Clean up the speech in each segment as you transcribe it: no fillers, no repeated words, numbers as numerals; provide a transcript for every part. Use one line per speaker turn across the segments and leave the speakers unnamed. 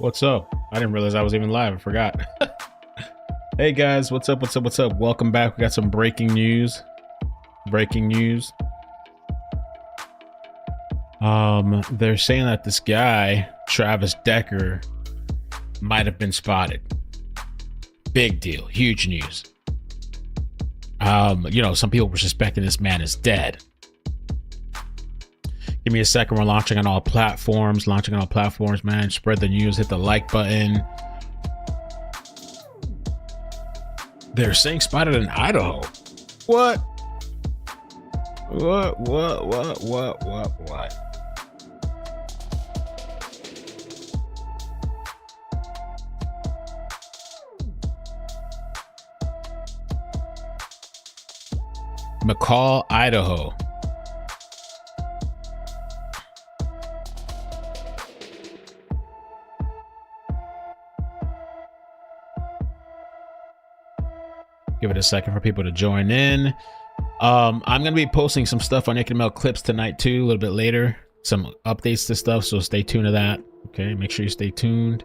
What's up? I didn't realize I was even live. I forgot. Hey guys, what's up? What's up? What's up? Welcome back. We got some breaking news. Breaking news. They're saying that this guy, Travis Decker, might have been spotted. Big deal. Huge news. Some people were suspecting this man is dead. Give me a second. We're launching on all platforms. Man. Spread the news. Hit the like button. They're saying spotted in Idaho. What? What? McCall, Idaho. Give it a second for people to join in. I'm going to be posting some stuff on iCkEdMeL clips tonight too, a little bit later. Some updates to stuff, so stay tuned to that. Okay, make sure you stay tuned.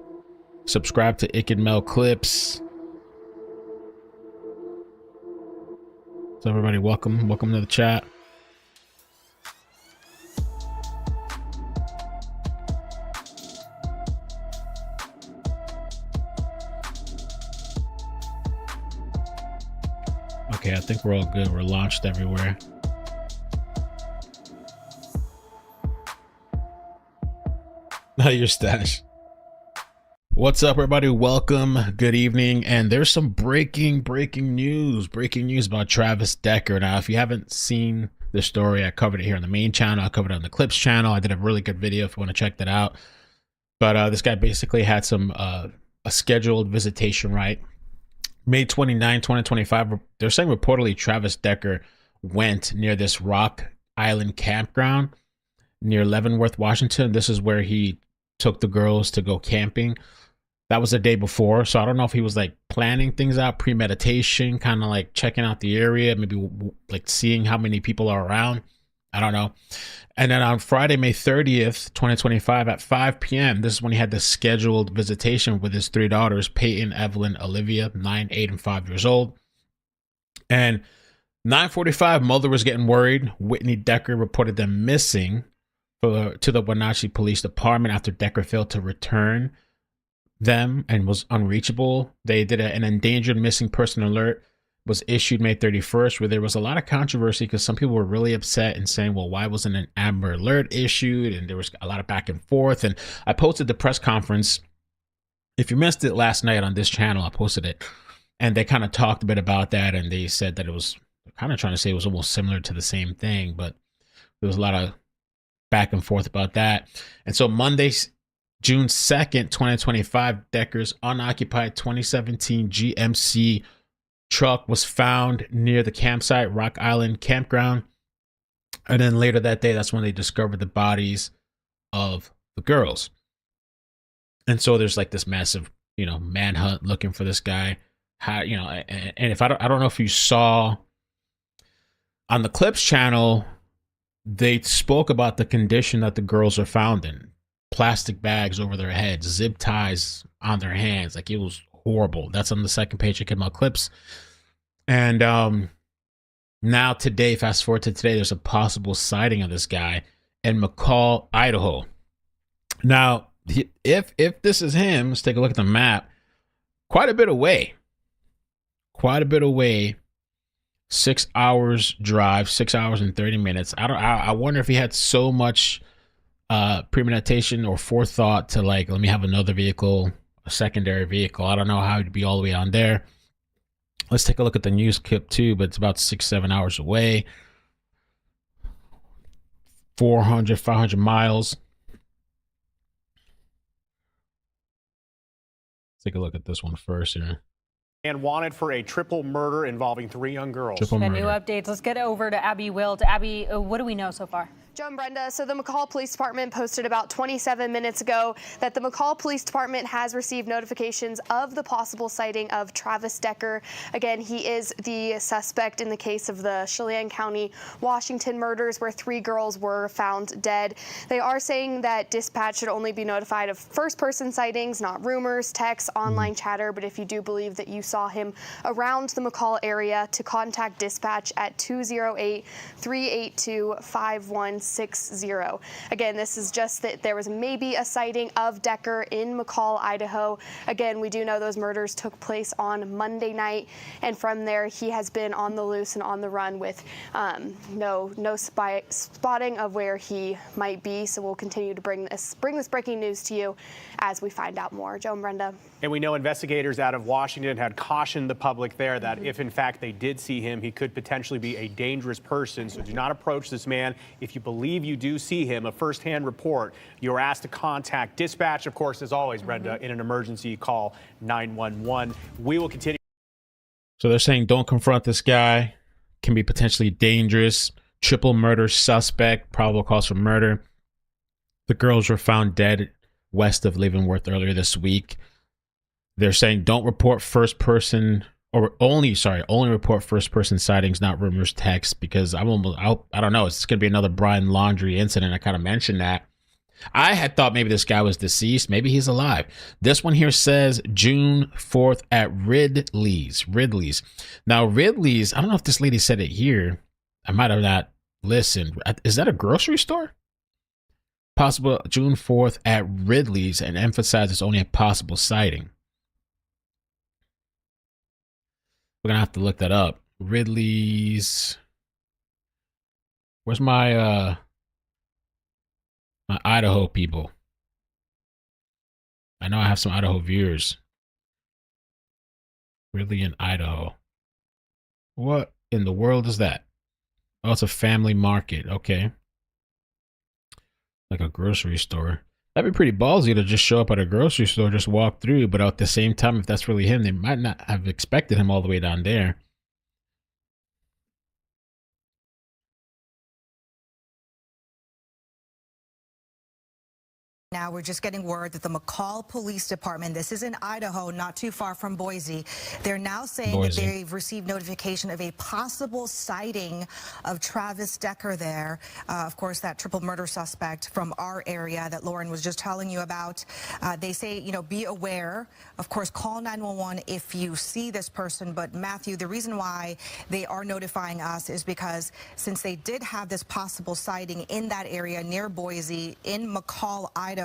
Subscribe to iCkEdMeL clips. So everybody, welcome to the chat. Okay, I think we're all good. We're launched everywhere. Your stash. What's up, everybody? Welcome. Good evening. And there's some breaking news about Travis Decker. Now, if you haven't seen this story, I covered it here on the main channel. I covered it on the clips channel. I did a really good video if you want to check that out. But this guy basically had some a scheduled visitation, right? May 29, 2025, they're saying reportedly Travis Decker went near this Rock Island campground near Leavenworth, Washington. This is where he took the girls to go camping. That was the day before, so I don't know if he was like planning things out, premeditation, kind of like checking out the area, maybe like seeing how many people are around. I don't know. And then on Friday, May 30th, 2025 at 5 p.m., this is when he had the scheduled visitation with his three daughters, Peyton, Evelyn, Olivia, 9, 8, and 5 years old. And 9:45, mother was getting worried. Whitney Decker reported them missing to the Wenatchee Police Department after Decker failed to return them and was unreachable. They did an endangered missing person alert was issued May 31st, where there was a lot of controversy because some people were really upset and saying, well, why wasn't an Amber Alert issued? And there was a lot of back and forth. And I posted the press conference. If you missed it last night on this channel, I posted it. And they kind of talked a bit about that. And they said that it was kind of trying to say it was almost similar to the same thing. But there was a lot of back and forth about that. And so Monday, June 2nd, 2025, Decker's unoccupied 2017 GMC truck was found near the campsite, Rock Island campground. And then later that day, that's when they discovered the bodies of the girls. And so there's like this massive, manhunt looking for this guy. And if I don't know if you saw on the clips channel, they spoke about the condition that the girls are found in. Plastic bags over their heads, zip ties on their hands. Like, it was horrible. That's on the second page of iCkEdMeL clips. And now today, fast forward to today, there's a possible sighting of this guy in McCall, Idaho. Now, if this is him, let's take a look at the map. Quite a bit away. 6 hours drive, 6 hours and 30 minutes. I wonder if he had so much premeditation or forethought to, like, let me have another vehicle, a secondary vehicle. I don't know how he'd be all the way on there. Let's take a look at the news clip too, but it's about 6-7 hours away. 500 miles. Let's take a look at this one first here.
And wanted for a triple murder involving 3 young girls.
New updates. Let's get over to Abby Wilt. Abby, what do we know so far? Joe and Brenda, so the McCall Police Department posted about 27 minutes ago that the McCall Police Department has received notifications of the possible sighting of Travis Decker. Again, he is the suspect in the case of the Chelan County, Washington murders where 3 girls were found dead. They are saying that dispatch should only be notified of first-person sightings, not rumors, texts, online chatter, but if you do believe that you saw him around the McCall area, to contact dispatch at 208-382-5160. Again, this is just that there was maybe a sighting of Decker in McCall, Idaho. Again, we do know those murders took place on Monday night, and from there he has been on the loose and on the run with no spotting of where he might be. So we'll continue to bring this breaking news to you as we find out more. Joe and Brenda.
And we know investigators out of Washington had cautioned the public there that if in fact they did see him, he could potentially be a dangerous person. So do not approach this man. If you believe you do see him, a firsthand report, you're asked to contact dispatch. Of course, as always, Brenda, in an emergency, call 911. We will continue.
So they're saying don't confront this guy. Can be potentially dangerous. Triple murder suspect. Probable cause for murder. The girls were found dead west of Leavenworth earlier this week. They're saying don't report only report first person sightings, not rumors, texts, because I don't know. It's going to be another Brian Laundrie incident. I kind of mentioned that. I had thought maybe this guy was deceased. Maybe he's alive. This one here says June 4th at Ridley's. Now, Ridley's, I don't know if this lady said it here. I might have not listened. Is that a grocery store? Possible June 4th at Ridley's, and emphasizes only a possible sighting. We're going to have to look that up. Ridley's. Where's my my Idaho people? I know I have some Idaho viewers. Ridley in Idaho. What in the world is that? Oh, it's a family market. Okay. Like a grocery store. That'd be pretty ballsy to just show up at a grocery store, just walk through. But at the same time, if that's really him, they might not have expected him all the way down there.
Now we're just getting word that the McCall Police Department, this is in Idaho, not too far from Boise, they're now saying that they've received notification of a possible sighting of Travis Decker there. Of course, that triple murder suspect from our area that Lauren was just telling you about. They say, be aware. Of course, call 911 if you see this person. But Matthew, the reason why they are notifying us is because since they did have this possible sighting in that area near Boise, in McCall, Idaho,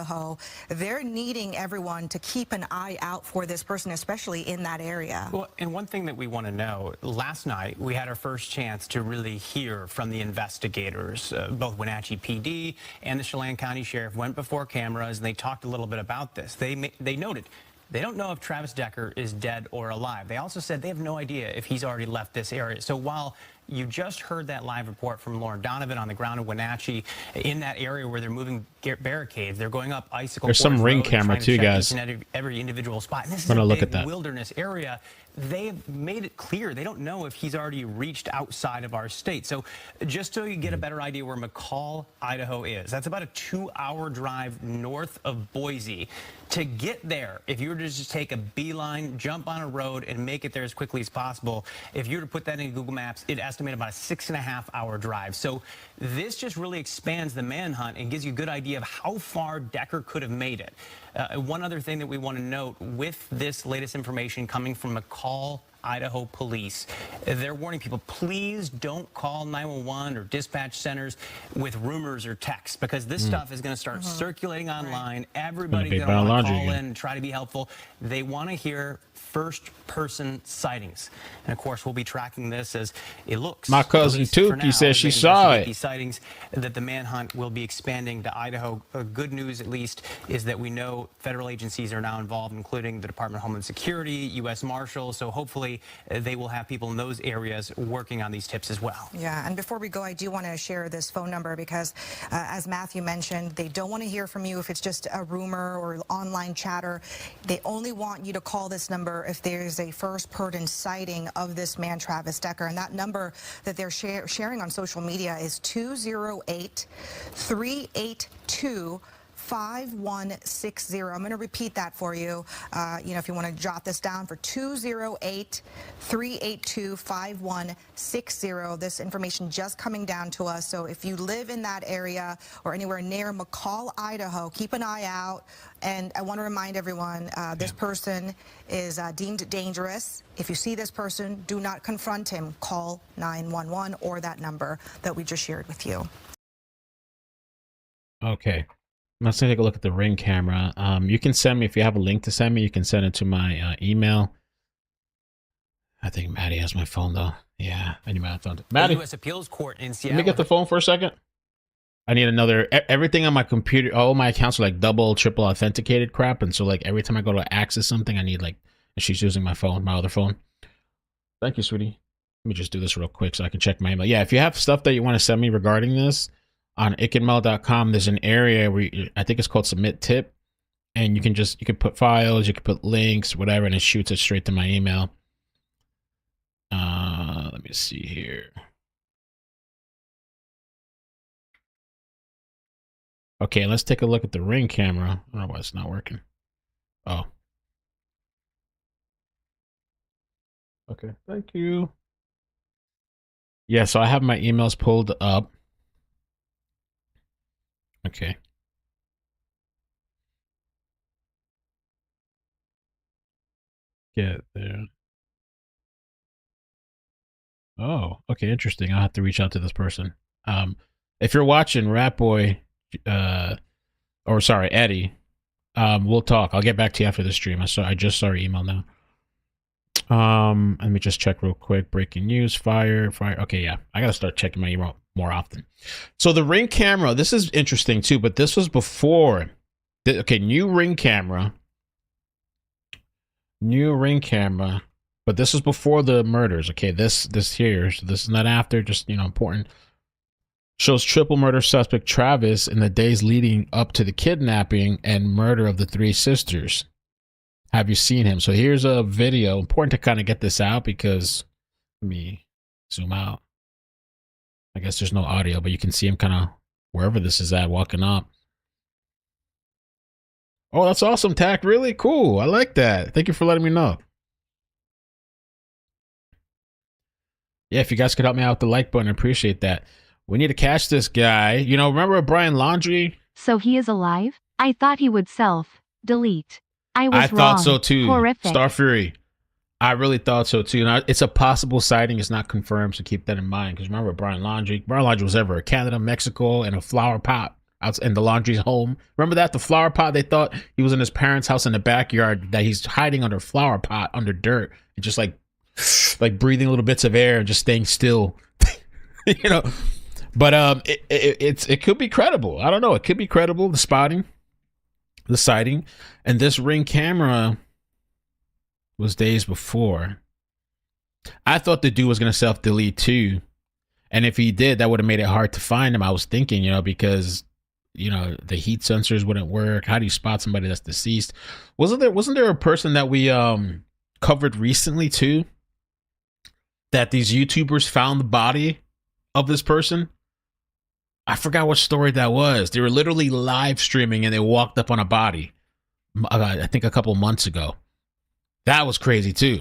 they're needing everyone to keep an eye out for this person, especially in that area.
Well, and one thing that we want to know, last night we had our first chance to really hear from the investigators. Both Wenatchee PD and the Chelan County Sheriff went before cameras and they talked a little bit about this. They noted they don't know if Travis Decker is dead or alive. They also said they have no idea if he's already left this area. So while you just heard that live report from Lauren Donovan on the ground in Wenatchee, in that area where they're moving barricades, they're going up icicle.
There's some ring camera too, guys.
Every individual spot. And this is
a
a
big
wilderness area. They've made it clear they don't know if he's already reached outside of our state. So just so you get a better idea where McCall, Idaho is, that's about a 2-hour drive north of Boise. To get there, if you were to just take a beeline, jump on a road, and make it there as quickly as possible, if you were to put that in Google Maps, it'd estimate about a 6.5-hour drive. So this just really expands the manhunt and gives you a good idea of how far Decker could have made it. One other thing that we want to note with this latest information coming from McCall, Idaho police, they're warning people, please don't call 911 or dispatch centers with rumors or texts, because this stuff is going to start circulating online. Everybody's going to want to call in and try to be helpful. They want to hear first-person sightings. And, of course, we'll be tracking this as it looks.
My cousin Tukey says she saw it.
These sightings, that the manhunt will be expanding to Idaho. Good news, at least, is that we know federal agencies are now involved, including the Department of Homeland Security, U.S. Marshals. So hopefully hopefully they will have people in those areas working on these tips as well.
Yeah, and before we go, I do want to share this phone number because, as Matthew mentioned, they don't want to hear from you if it's just a rumor or online chatter. They only want you to call this number if there's a first-person sighting of this man, Travis Decker. And that number that they're sharing on social media is 208-382-5160. I'm going to repeat that for you. If you want to jot this down, for 208-382-5160. This information just coming down to us. So if you live in that area or anywhere near McCall, Idaho, keep an eye out. And I want to remind everyone, this person is deemed dangerous. If you see this person, do not confront him. Call 911 or that number that we just shared with you.
Okay. Let's take a look at the Ring camera. You can send me, if you have a link to send me, you can send it to my email. I think Maddie has my phone, though. Yeah, I need my phone. Maddie,
The U.S. Appeals Court in Seattle.
let me get the phone for a second. I need another, everything on my computer, all my accounts are like double, triple authenticated crap. And so like every time I go to access something, I need like, and she's using my phone, my other phone. Thank you, sweetie. Let me just do this real quick so I can check my email. Yeah, if you have stuff that you want to send me regarding this, on iCkEdMeL.com, there's an area where I think it's called Submit Tip, and you can put files, you can put links, whatever, and it shoots it straight to my email. Let me see here. Okay, let's take a look at the Ring camera. I don't know why it's not working. Oh. Okay, thank you. Yeah, so I have my emails pulled up. Okay. Get there. Oh, okay, interesting. I'll have to reach out to this person. If you're watching, Ratboy, Eddie, we'll talk. I'll get back to you after the stream. I just saw your email now. Let me just check real quick. Breaking news, fire. Okay, yeah. I gotta start checking my email more often. So the Ring camera, this is interesting too, but this was before. Okay, new Ring camera, but this was before the murders. Okay, this here, so this is not after. Just important. Shows triple murder suspect Travis in the days leading up to the kidnapping and murder of the three sisters. Have you seen him? So here's a video. Important to kind of get this out because let me zoom out. I guess there's no audio, but you can see him kind of wherever this is at, walking up. Oh, that's awesome, Tack. Really cool. I like that. Thank you for letting me know. Yeah, if you guys could help me out with the like button, I appreciate that. We need to catch this guy. Remember Brian Laundrie?
So he is alive? I thought he would self-delete. I was wrong.
Thought so too.
Horrific.
Star Fury. I really thought so too. Now, it's a possible sighting. It's not confirmed, so keep that in mind. Because remember Brian Laundrie? Brian Laundrie was ever in Canada, Mexico, and a flower pot out in the Laundrie's home. Remember that? The flower pot, they thought he was in his parents' house in the backyard, that he's hiding under a flower pot, under dirt, and just like breathing little bits of air and just staying still. But it could be credible. I don't know. It could be credible, the sighting. And this Ring camera was days before. I thought the dude was going to self-delete too. And if he did, that would have made it hard to find him. I was thinking, because, the heat sensors wouldn't work. How do you spot somebody that's deceased? Wasn't there a person that we covered recently too? That these YouTubers found the body of this person? I forgot what story that was. They were literally live streaming and they walked up on a body. I think a couple months ago. That was crazy too.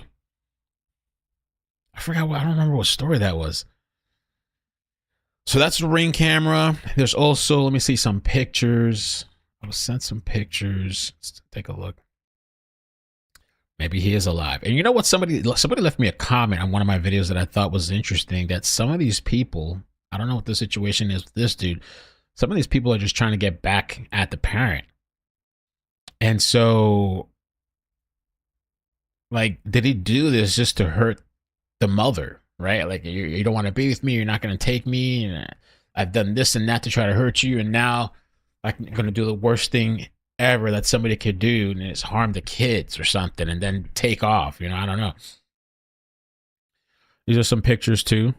I don't remember what story that was. So that's the Ring camera. There's also, let me see some pictures. I was sent some pictures. Let's take a look. Maybe he is alive. And you know what? Somebody left me a comment on one of my videos that I thought was interesting, that some of these people, I don't know what the situation is with this dude. Some of these people are just trying to get back at the parent. And so, did he do this just to hurt the mother, right? Like, you don't want to be with me. You're not going to take me. And I've done this and that to try to hurt you. And now I'm going to do the worst thing ever that somebody could do, and it's harm the kids or something, and then take off. I don't know. These are some pictures too.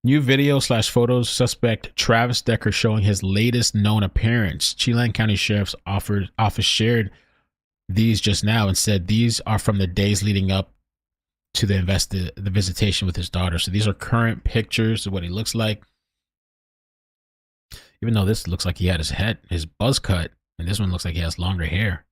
New video / photos. Suspect Travis Decker showing his latest known appearance. Chelan County Sheriff's Office shared these just now and said these are from the days leading up to the visitation with his daughter. So these are current pictures of what he looks like. Even though this looks like he had his buzz cut, and this one looks like he has longer hair.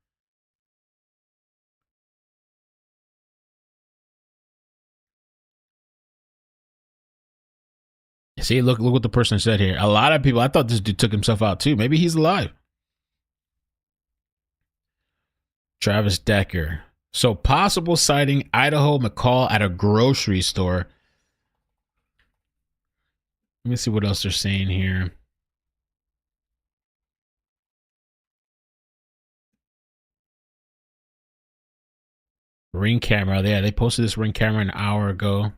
See, look what the person said here. A lot of people, I thought this dude took himself out too. Maybe he's alive. Travis Decker. So possible sighting, Idaho, McCall at a grocery store. Let me see what else they're saying here. Ring camera. Yeah, they posted this ring camera an hour ago.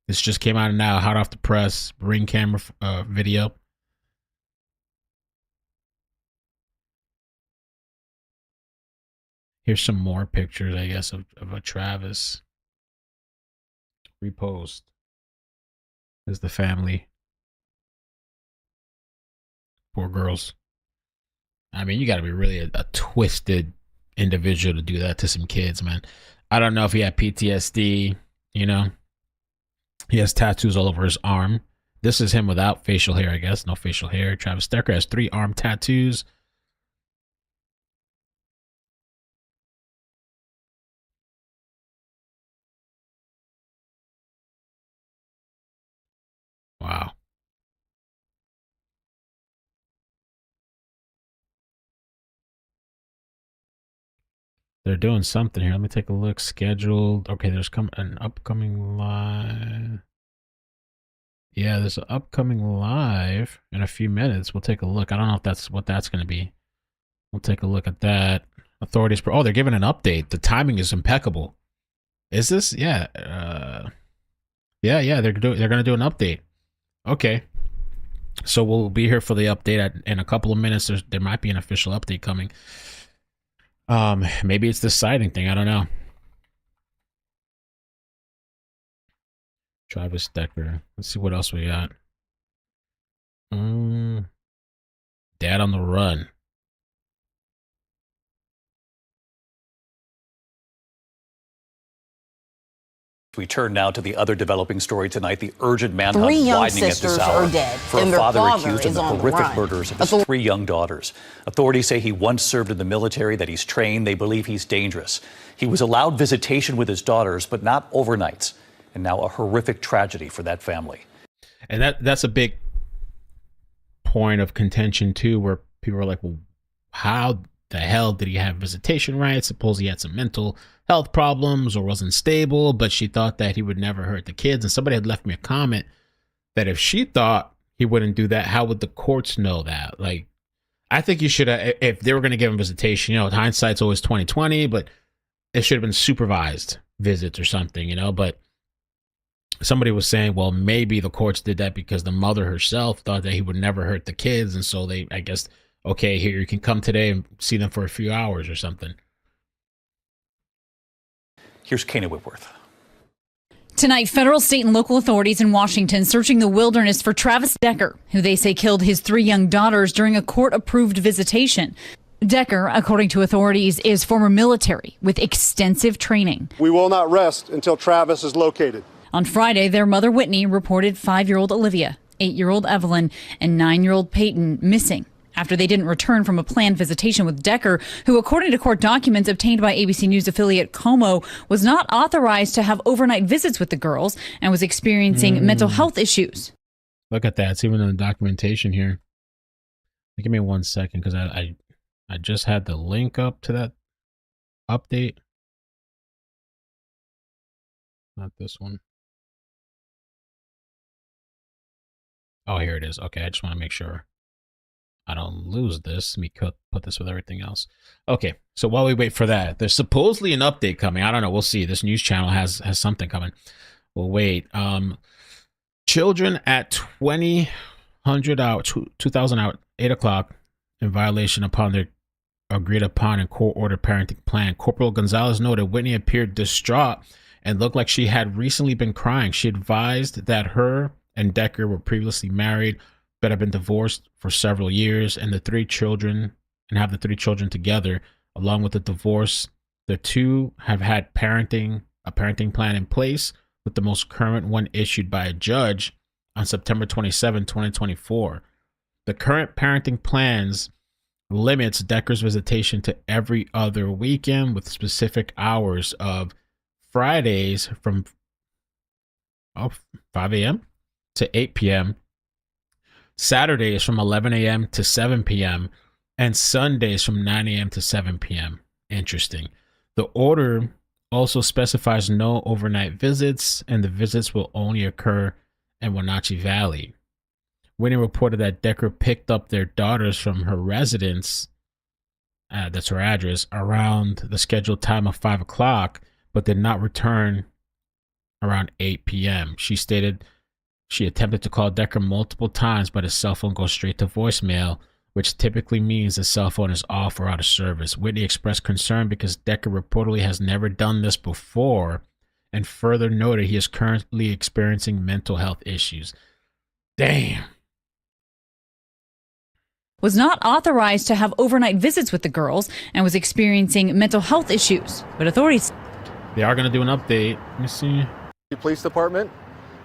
This just came out now, hot off the press. Ring camera video. Here's some more pictures, I guess, of a Travis. Repost. There's the family. Poor girls. I mean, you got to be really a twisted individual to do that to some kids, man. I don't know if he had PTSD, you know. He has tattoos all over his arm. This is him without facial hair, I guess. No facial hair. Travis Decker has 3 arm tattoos. Wow. They're doing something here. Let me take a look. Scheduled. Okay, there's an upcoming live. Yeah, there's an upcoming live in a few minutes. We'll take a look. I don't know if that's what that's going to be. We'll take a look at that. Authorities. Oh, they're giving an update. The timing is impeccable. Is this? Yeah. Yeah. They're going to do an update. Okay. So we'll be here for the update in a couple of minutes. There might be an official update coming. Maybe it's the sighting thing. I don't know. Travis Decker. Let's see what else we got. Dad on the run.
We turn now to the other developing story tonight. The urgent manhunt widening at this hour
are dead,
for
and
a
their
father
father
accused of
is
the
on the
horrific
run.
murders of his 3 young daughters. Authorities say he once served in the military, that he's trained. They believe he's dangerous. He was allowed visitation with his daughters, but not overnights. And now a horrific tragedy for that family.
And that's a big point of contention too, where people are like, well, how the hell did he have visitation rights? Suppose he had some mental health problems or wasn't stable, but she thought that he would never hurt the kids. And somebody had left me a comment that if she thought he wouldn't do that, how would the courts know that? Like, I think you should have, if they were going to give him visitation, you know, hindsight's always 20/20, but it should have been supervised visits or something, you know. But somebody was saying, well, maybe the courts did that because the mother herself thought that he would never hurt the kids, and so they, I guess, okay, here, you can come today and see them for a few hours or something.
Here's Kana Whitworth.
Tonight, federal, state, and local authorities in Washington searching the wilderness for Travis Decker, who they say killed his 3 young daughters during a court-approved visitation. Decker, according to authorities, is former military with extensive training.
We will not rest until Travis is located.
On Friday, their mother, Whitney, reported 5-year-old Olivia, 8-year-old Evelyn, and 9-year-old Peyton missing after they didn't return from a planned visitation with Decker, who, according to court documents obtained by ABC News affiliate Como, was not authorized to have overnight visits with the girls and was experiencing mental health issues.
Look at that. It's even in the documentation here. Give me 1 second, because I just had the link up to that update. Not this one. Oh, here it is. Okay, I just want to make sure I don't lose this. Let me put this with everything else. Okay, so while we wait for that, there's supposedly an update coming. I don't know. We'll see. This news channel has something coming. We'll wait. Children at 2000 hour, 2000 hour, 8 o'clock, in violation upon their agreed upon and court-ordered parenting plan. Corporal Gonzalez noted Whitney appeared distraught and looked like she had recently been crying. She advised that her and Decker were previously married, but have been divorced for several years, and have the 3 children together. Along with the divorce, the two have had a parenting plan in place, with the most current one issued by a judge on September 27, 2024. The current parenting plans limits Decker's visitation to every other weekend, with specific hours of Fridays from 5 a.m. to 8 p.m., Saturdays from 11 a.m. to 7 p.m., and Sundays from 9 a.m. to 7 p.m. Interesting. The order also specifies no overnight visits, and the visits will only occur in Wenatchee Valley. Winnie reported that Decker picked up their daughters from her residence, that's her address, around the scheduled time of 5 o'clock, but did not return around 8 p.m. She stated she attempted to call Decker multiple times, but his cell phone goes straight to voicemail, which typically means the cell phone is off or out of service. Whitney expressed concern because Decker reportedly has never done this before, and further noted he is currently experiencing mental health issues. Damn.
Was not authorized to have overnight visits with the girls and was experiencing mental health issues. But authorities...
They are going to do an update. Let me see.
Police Department.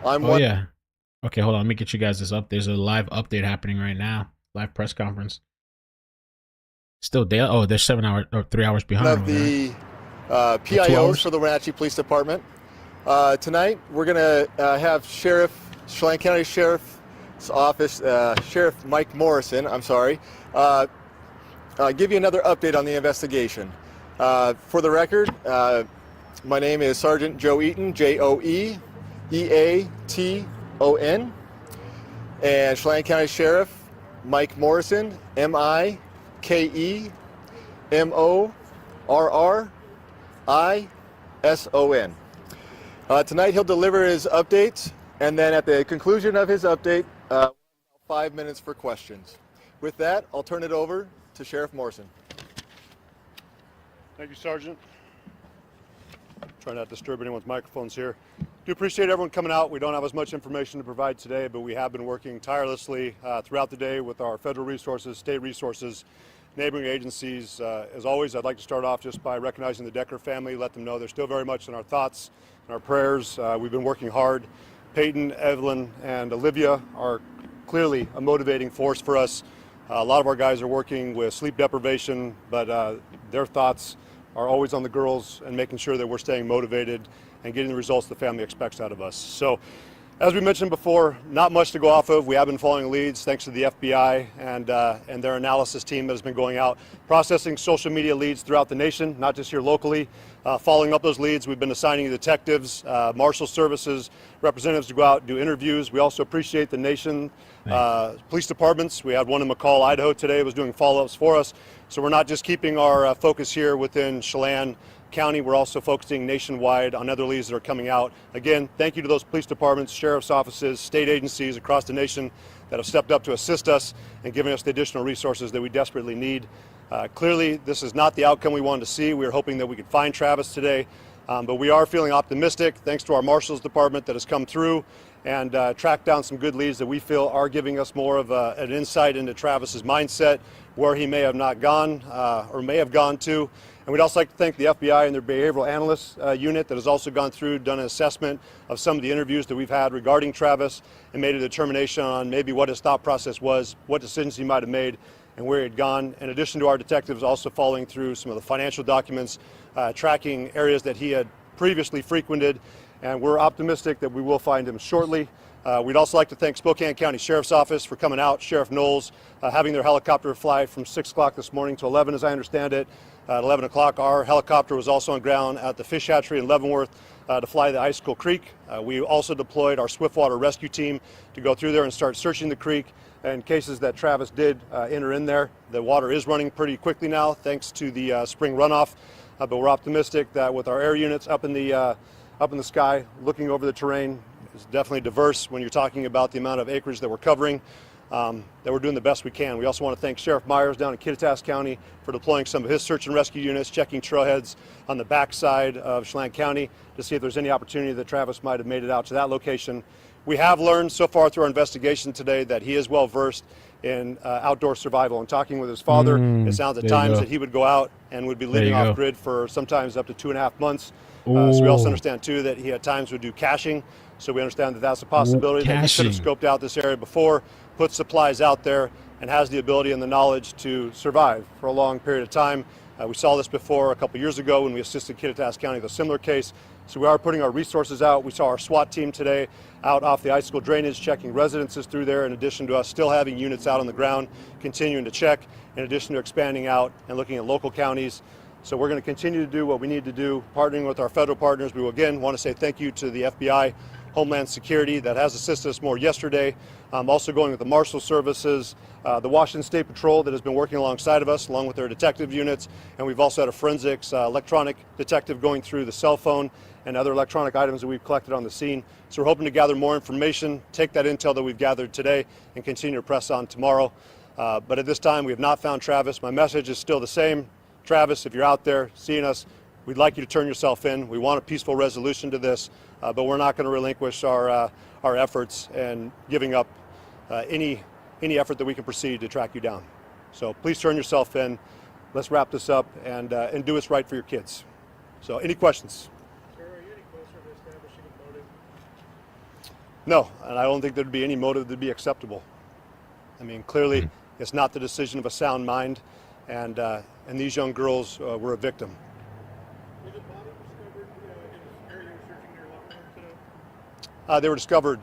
Yeah. Okay, hold on. Let me get you guys this up. There's a live update happening right now. Live press conference. Still day. Oh, they're 7 hours or 3 hours behind.
One of the PIOs for the Wenatchee Police Department. Tonight, we're going to have Chelan County Sheriff's Office, Sheriff Mike Morrison, give you another update on the investigation. For the record, my name is Sergeant Joe Eaton, Joeeaton, and Chelan County Sheriff Mike Morrison, McKemmorrison. Tonight he'll deliver his updates, and then at the conclusion of his update, 5 minutes for questions. With that, I'll turn it over to Sheriff Morrison.
Thank you, Sergeant. Try not to disturb anyone's microphones here. Do appreciate everyone coming out. We don't have as much information to provide today, but we have been working tirelessly throughout the day with our federal resources, state resources, neighboring agencies. As always, I'd like to start off just by recognizing the Decker family, let them know they're still very much in our thoughts and our prayers. We've been working hard. Peyton, Evelyn, and Olivia are clearly a motivating force for us. A lot of our guys are working with sleep deprivation, but their thoughts are always on the girls and making sure that we're staying motivated and getting the results the family expects out of us. So, as we mentioned before, not much to go off of. We have been following leads thanks to the FBI and their analysis team that has been going out, processing social media leads throughout the nation, not just here locally. Following up those leads, we've been assigning detectives, marshal services, representatives to go out and do interviews. We also appreciate the nation police departments. We had one in McCall, Idaho today, was doing follow-ups for us. So we're not just keeping our focus here within Chelan County, we're also focusing nationwide on other leads that are coming out. Again, thank you to those police departments, sheriff's offices, state agencies across the nation that have stepped up to assist us and giving us the additional resources that we desperately need. Clearly, this is not the outcome we wanted to see. We were hoping that we could find Travis today, but we are feeling optimistic thanks to our marshal's department that has come through and tracked down some good leads that we feel are giving us more of an insight into Travis's mindset, where he may have not gone or may have gone to. And we'd also like to thank the FBI and their behavioral analyst unit that has also gone through, done an assessment of some of the interviews that we've had regarding Travis and made a determination on maybe what his thought process was, what decisions he might have made, and where he had gone. In addition to our detectives also following through some of the financial documents, tracking areas that he had previously frequented, and we're optimistic that we will find him shortly. We'd also like to thank Spokane County Sheriff's Office for coming out, Sheriff Knowles, having their helicopter fly from 6 o'clock this morning to 11, as I understand it. At 11 o'clock, our helicopter was also on ground at the fish hatchery in Leavenworth to fly the Icicle Creek. We also deployed our Swiftwater rescue team to go through there and start searching the creek in cases that Travis did enter in there. The water is running pretty quickly now thanks to the spring runoff, but we're optimistic that with our air units up in the sky, looking over the terrain, it's definitely diverse when you're talking about the amount of acreage that we're covering. that we're doing the best we can. We also want to thank Sheriff Myers down in Kittitas County for deploying some of his search and rescue units, checking trailheads on the backside of Chelan County to see if there's any opportunity that Travis might have made it out to that location. We have learned so far through our investigation today that he is well versed in outdoor survival. And talking with his father, it sounds at times that he would go out and would be living off grid for sometimes up to 2.5 months. So we also understand too that he at times would do caching. So we understand that that's a possibility, that he could have scoped out this area before, put supplies out there, and has the ability and the knowledge to survive for a long period of time. We saw this before a couple years ago when we assisted Kittitas County with a similar case. So we are putting our resources out. We saw our SWAT team today out off the icicle drainage, checking residences through there, in addition to us still having units out on the ground, continuing to check, in addition to expanding out and looking at local counties. So we're going to continue to do what we need to do, partnering with our federal partners. We will again want to say thank you to the FBI, Homeland Security, that has assisted us more yesterday. Also going with the Marshal Services, the Washington State Patrol that has been working alongside of us, along with their detective units. And we've also had a forensics electronic detective going through the cell phone and other electronic items that we've collected on the scene. So we're hoping to gather more information, take that intel that we've gathered today, and continue to press on tomorrow. But at this time, we have not found Travis. My message is still the same. Travis, if you're out there seeing us, we'd like you to turn yourself in. We want a peaceful resolution to this, but we're not going to relinquish our efforts and giving up any effort that we can proceed to track you down. So please turn yourself in. Let's wrap this up and do what's right for your kids. So any questions?
Sir, are you any closer to establishing a motive?
No, and I don't think there'd be any motive that'd be acceptable. I mean, clearly it's not the decision of a sound mind, and these young girls were a victim.
Was a body discovered in this area you were searching near Leavenworth today?
They were discovered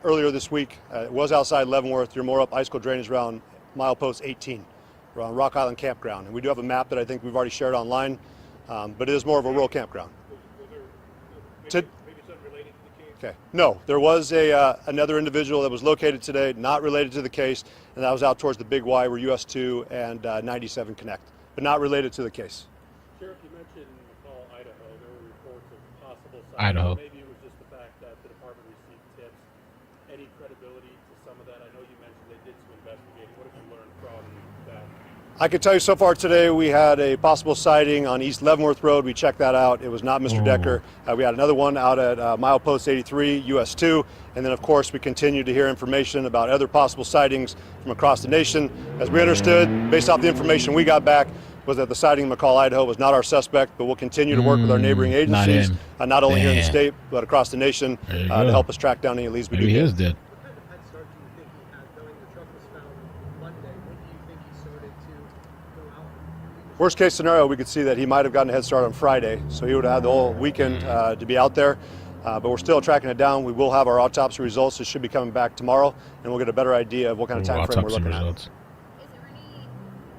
earlier this week. It was outside Leavenworth. You're more up icicle drainage around milepost 18, around Rock Island Campground. And we do have a map that I think we've already shared online, but it is more of a rural campground.
Was there maybe something related to the case?
Okay. No, there was another individual that was located today, not related to the case, and that was out towards the Big Y where US 2 and 97 connect, but not related to the case.
Sheriff, you mentioned McCall, Idaho. There were reports of possible sightings.
Idaho.
Maybe it was just the fact that the department received tips. Any credibility to some of that? I know you mentioned they did some investigating. What have you learned from that?
I can tell you so far today we had a possible sighting on East Leavenworth Road. We checked that out. It was not Mr. Decker. We had another one out at milepost 83, US 2. And then, of course, we continue to hear information about other possible sightings from across the nation. As we understood, based off the information we got back, was that the sighting in McCall, Idaho was not our suspect, but we'll continue to work with our neighboring agencies, not only here in the state, but across the nation, to help us track down any leads we do get.
He is dead.
What kind of head start do you think he had knowing the truck was found Monday? When do you think he started to go out?
Worst case scenario, we could see that he might have gotten a head start on Friday, so he would have had the whole weekend to be out there. But we're still tracking it down. We will have our autopsy results. It should be coming back tomorrow, and we'll get a better idea of what kind of time frame we're looking at.
Is there any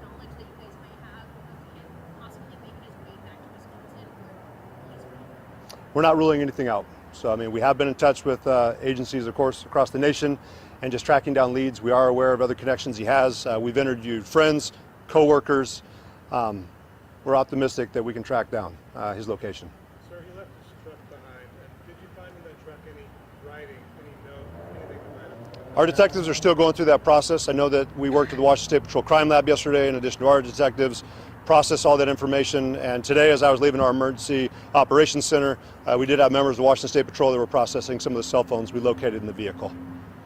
knowledge that you guys might have of him possibly making his way back to Wisconsin or police?
We're not ruling anything out. So, I mean, we have been in touch with agencies, of course, across the nation, and just tracking down leads. We are aware of other connections he has. We've interviewed friends, co-workers. We're optimistic that we can track down his location.
Sir, he left his truck behind. And did you find in that truck any writing, any note, anything that might have...
Our detectives are still going through that process. I know that we worked with the Washington State Patrol Crime Lab yesterday, in addition to our detectives, process all that information. And today, as I was leaving our emergency operations center, we did have members of the Washington State Patrol that were processing some of the cell phones we located in the vehicle.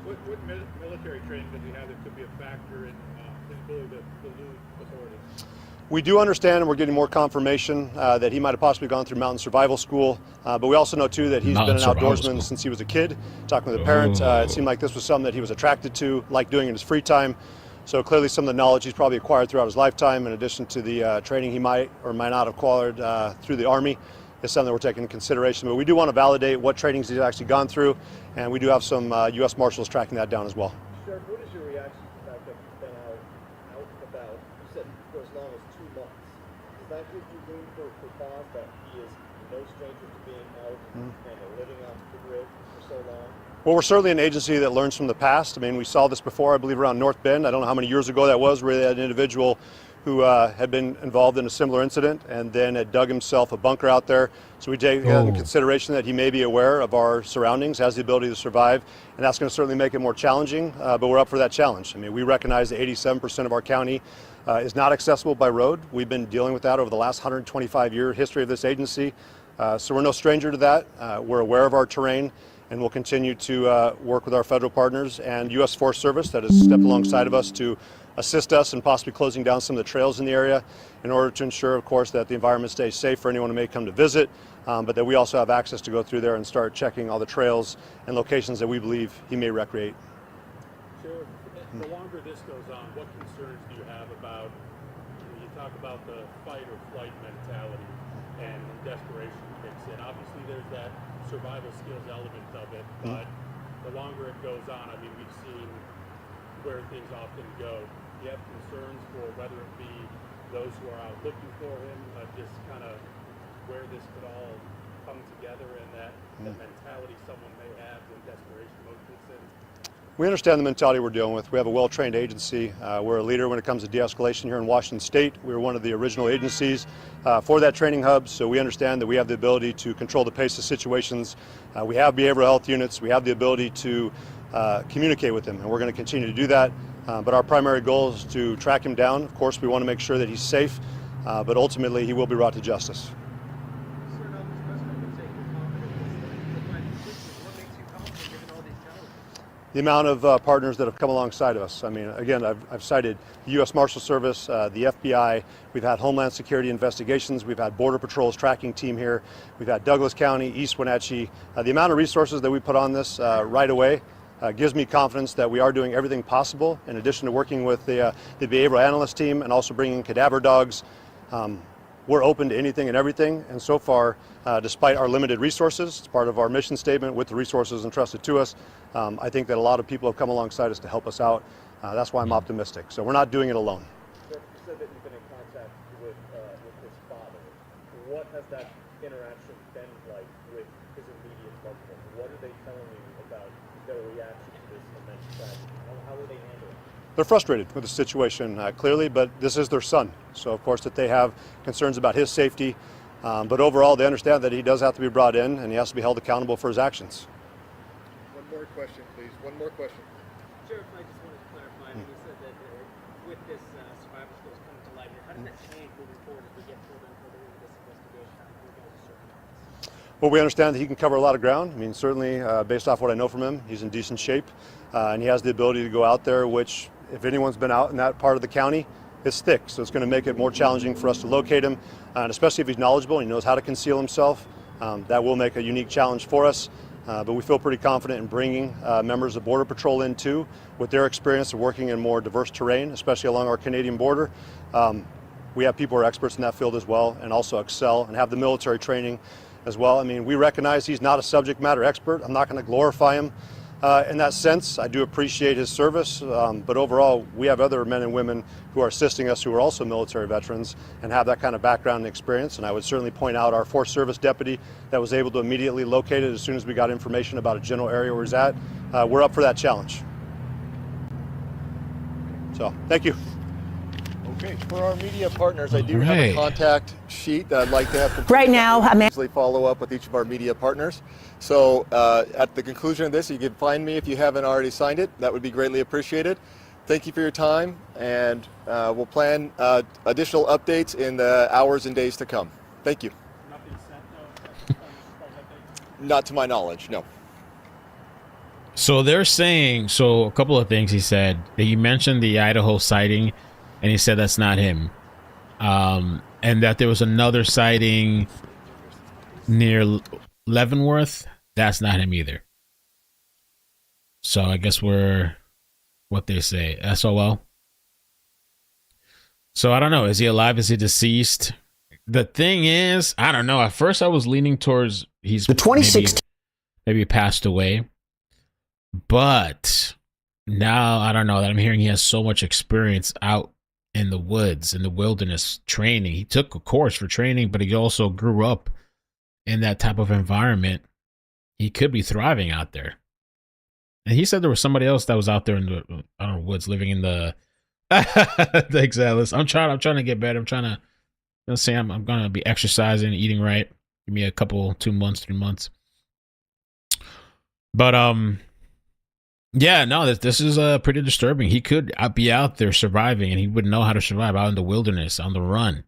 What military training does he have that could be a factor in his ability to elude authorities?
We do understand, and we're getting more confirmation that he might have possibly gone through mountain survival school. But we also know, too, that he's been an outdoorsman since he was a kid. Talking with a parent, it seemed like this was something that he was attracted to, liked doing in his free time. So clearly some of the knowledge he's probably acquired throughout his lifetime, in addition to the training he might or might not have acquired through the Army, is something that we're taking into consideration. But we do want to validate what trainings he's actually gone through, and we do have some U.S. Marshals tracking that down as well.
Sheriff, what is your reaction to the fact that he's been out and about, you said for as long as 2 months? Does that give you room for pause that he is no stranger to being out and living off the grid for so long?
Well, we're certainly an agency that learns from the past. I mean, we saw this before, I believe, around North Bend. I don't know how many years ago that was, where they had an individual who had been involved in a similar incident and then had dug himself a bunker out there. So we take into consideration that he may be aware of our surroundings, has the ability to survive, and that's going to certainly make it more challenging, but we're up for that challenge. I mean, we recognize that 87% of our county is not accessible by road. We've been dealing with that over the last 125-year history of this agency, so we're no stranger to that. We're aware of our terrain, and we'll continue to work with our federal partners and U.S. Forest Service that has stepped alongside of us to assist us in possibly closing down some of the trails in the area in order to ensure, of course, that the environment stays safe for anyone who may come to visit, but that we also have access to go through there and start checking all the trails and locations that we believe he may recreate.
Sheriff, the longer this goes on, what concerns do you have about, you talk about the fight or flight mentality and desperation kicks in. Obviously there's that survival skills element of it, but the longer it goes on, I mean, we've seen where things often go. Do you have concerns for whether it be those who are out looking for him, just kind of where this could all come together and that the mentality someone may have when desperation mode kicks in?
We understand the mentality we're dealing with. We have a well-trained agency. We're a leader when it comes to de-escalation here in Washington State. We were one of the original agencies for that training hub, so we understand that we have the ability to control the pace of situations. We have behavioral health units. We have the ability to communicate with him, and we're going to continue to do that. But our primary goal is to track him down. Of course, we want to make sure that he's safe, but ultimately he will be brought to justice. The amount of partners that have come alongside of us. I mean, again, I've cited the U.S. Marshal Service, the FBI. We've had Homeland Security investigations. We've had Border Patrol's tracking team here. We've had Douglas County, East Wenatchee. The amount of resources that we put on this right away gives me confidence that we are doing everything possible, in addition to working with the behavioral analyst team and also bringing cadaver dogs. We're open to anything and everything, and so far, despite our limited resources, it's part of our mission statement with the resources entrusted to us. I think that a lot of people have come alongside us to help us out. That's why I'm optimistic. So we're not doing it alone.
You said that you've been in contact with his father. What has that interaction been like with his immediate loved ones? What are they telling you about their reaction to this immense tragedy? How are they handling it?
They're frustrated with the situation, clearly, but this is their son. So, of course, that they have concerns about his safety. But overall, they understand that he does have to be brought in and he has to be held accountable for his actions.
One more question, please. One more question.
Sheriff, I just wanted to clarify. You said that with this survival skills coming to light here, how does that change moving forward as we get further and further into this investigation?
Well, we understand that he can cover a lot of ground. I mean, certainly, based off what I know from him, he's in decent shape, and he has the ability to go out there, which, if anyone's been out in that part of the county, it's thick. So it's going to make it more challenging for us to locate him, and especially if he's knowledgeable and he knows how to conceal himself. That will make a unique challenge for us. But we feel pretty confident in bringing members of Border Patrol in too, with their experience of working in more diverse terrain, especially along our Canadian border. We have people who are experts in that field as well, and also excel and have the military training as well. I mean, we recognize he's not a subject matter expert. I'm not going to glorify him in that sense. I do appreciate his service, but overall, we have other men and women who are assisting us who are also military veterans and have that kind of background and experience. And I would certainly point out our Forest Service deputy that was able to immediately locate it as soon as we got information about a general area where he's at. We're up for that challenge. So, thank you.
Okay, for our media partners, I do have a contact sheet that I'd like to have
right now. I'm
actually follow up with each of our media partners. So at the conclusion of this, you can find me if you haven't already signed it. That would be greatly appreciated. Thank you for your time, and we'll plan additional updates in the hours and days to come. Thank you.
Nothing sent, though?
Not to my knowledge, no.
So they're saying, so a couple of things he said. He mentioned the Idaho sighting, and he said that's not him. And that there was another sighting near Leavenworth. That's not him either. So I guess we're what they say. SOL. So I don't know. Is he alive? Is he deceased? The thing is, I don't know. At first I was leaning towards he's the 2016 maybe passed away. But now I don't know that I'm hearing he has so much experience out in the woods, in the wilderness training. He took a course for training, but he also grew up in that type of environment. He could be thriving out there. And he said there was somebody else that was out there in the, I don't know, woods, living in the Thanks, Alice. I'm trying to get better. I'm trying to, say I'm gonna be exercising, eating right. Give me a couple, 2 months, 3 months. But yeah, no, this is pretty disturbing. He could be out there surviving, and he wouldn't know how to survive out in the wilderness, on the run.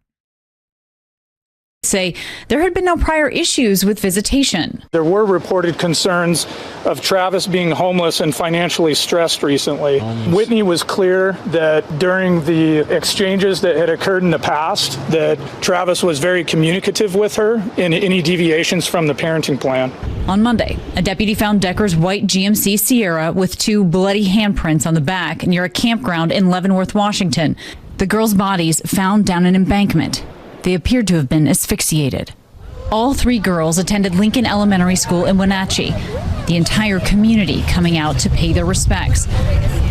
Say there had been no prior issues with visitation.
There were reported concerns of Travis being homeless and financially stressed recently. Whitney was clear that during the exchanges that had occurred in the past, that Travis was very communicative with her in any deviations from the parenting plan.
On Monday, a deputy found Decker's white GMC Sierra with 2 bloody handprints on the back near a campground in Leavenworth, Washington. The girls' bodies found down an embankment. They appeared to have been asphyxiated. All 3 girls attended Lincoln Elementary School in Wenatchee. The entire community coming out to pay their respects.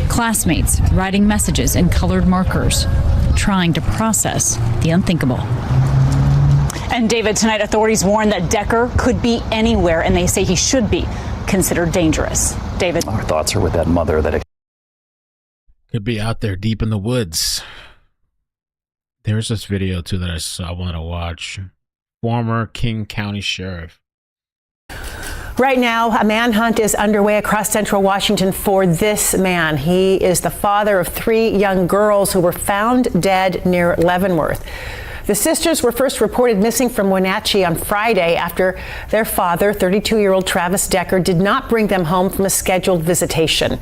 Classmates writing messages in colored markers, trying to process the unthinkable.
And David, tonight authorities warn that Decker could be anywhere, and they say he should be considered dangerous. David?
Our thoughts are with that mother that
could be out there deep in the woods. There's this video too that I want to watch. Former King County Sheriff.
Right now, a manhunt is underway across central Washington for this man. He is the father of 3 young girls who were found dead near Leavenworth. The sisters were first reported missing from Wenatchee on Friday after their father, 32-year-old Travis Decker, did not bring them home from a scheduled visitation.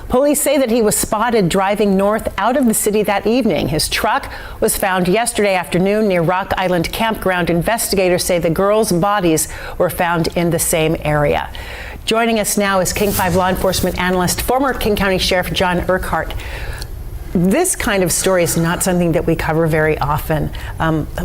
Police say that he was spotted driving north out of the city that evening. His truck was found yesterday afternoon near Rock Island Campground. Investigators say the girls' bodies were found in the same area. Joining us now is King 5 law enforcement analyst, former King County Sheriff John Urquhart. This kind of story is not something that we cover very often.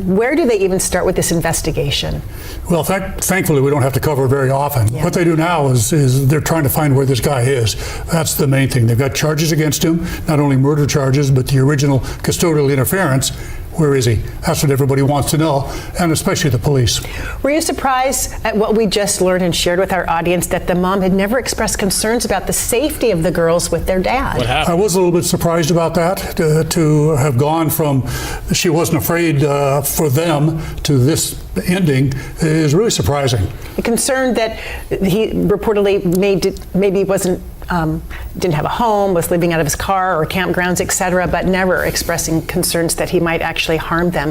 Where do they even start with this investigation?
Well, thankfully, we don't have to cover it very often. Yeah. What they do now is they're trying to find where this guy is. That's the main thing. They've got charges against him, not only murder charges, but the original custodial interference. Where is he? That's what everybody wants to know, and especially the police.
Were you surprised at what we just learned and shared with our audience, that the mom had never expressed concerns about the safety of the girls with their dad?
What happened? I was a little bit surprised about that, to have gone from she wasn't afraid for them to this ending is really surprising.
A concern that he reportedly maybe wasn't didn't have a home, was living out of his car or campgrounds, etc., but never expressing concerns that he might actually harm them.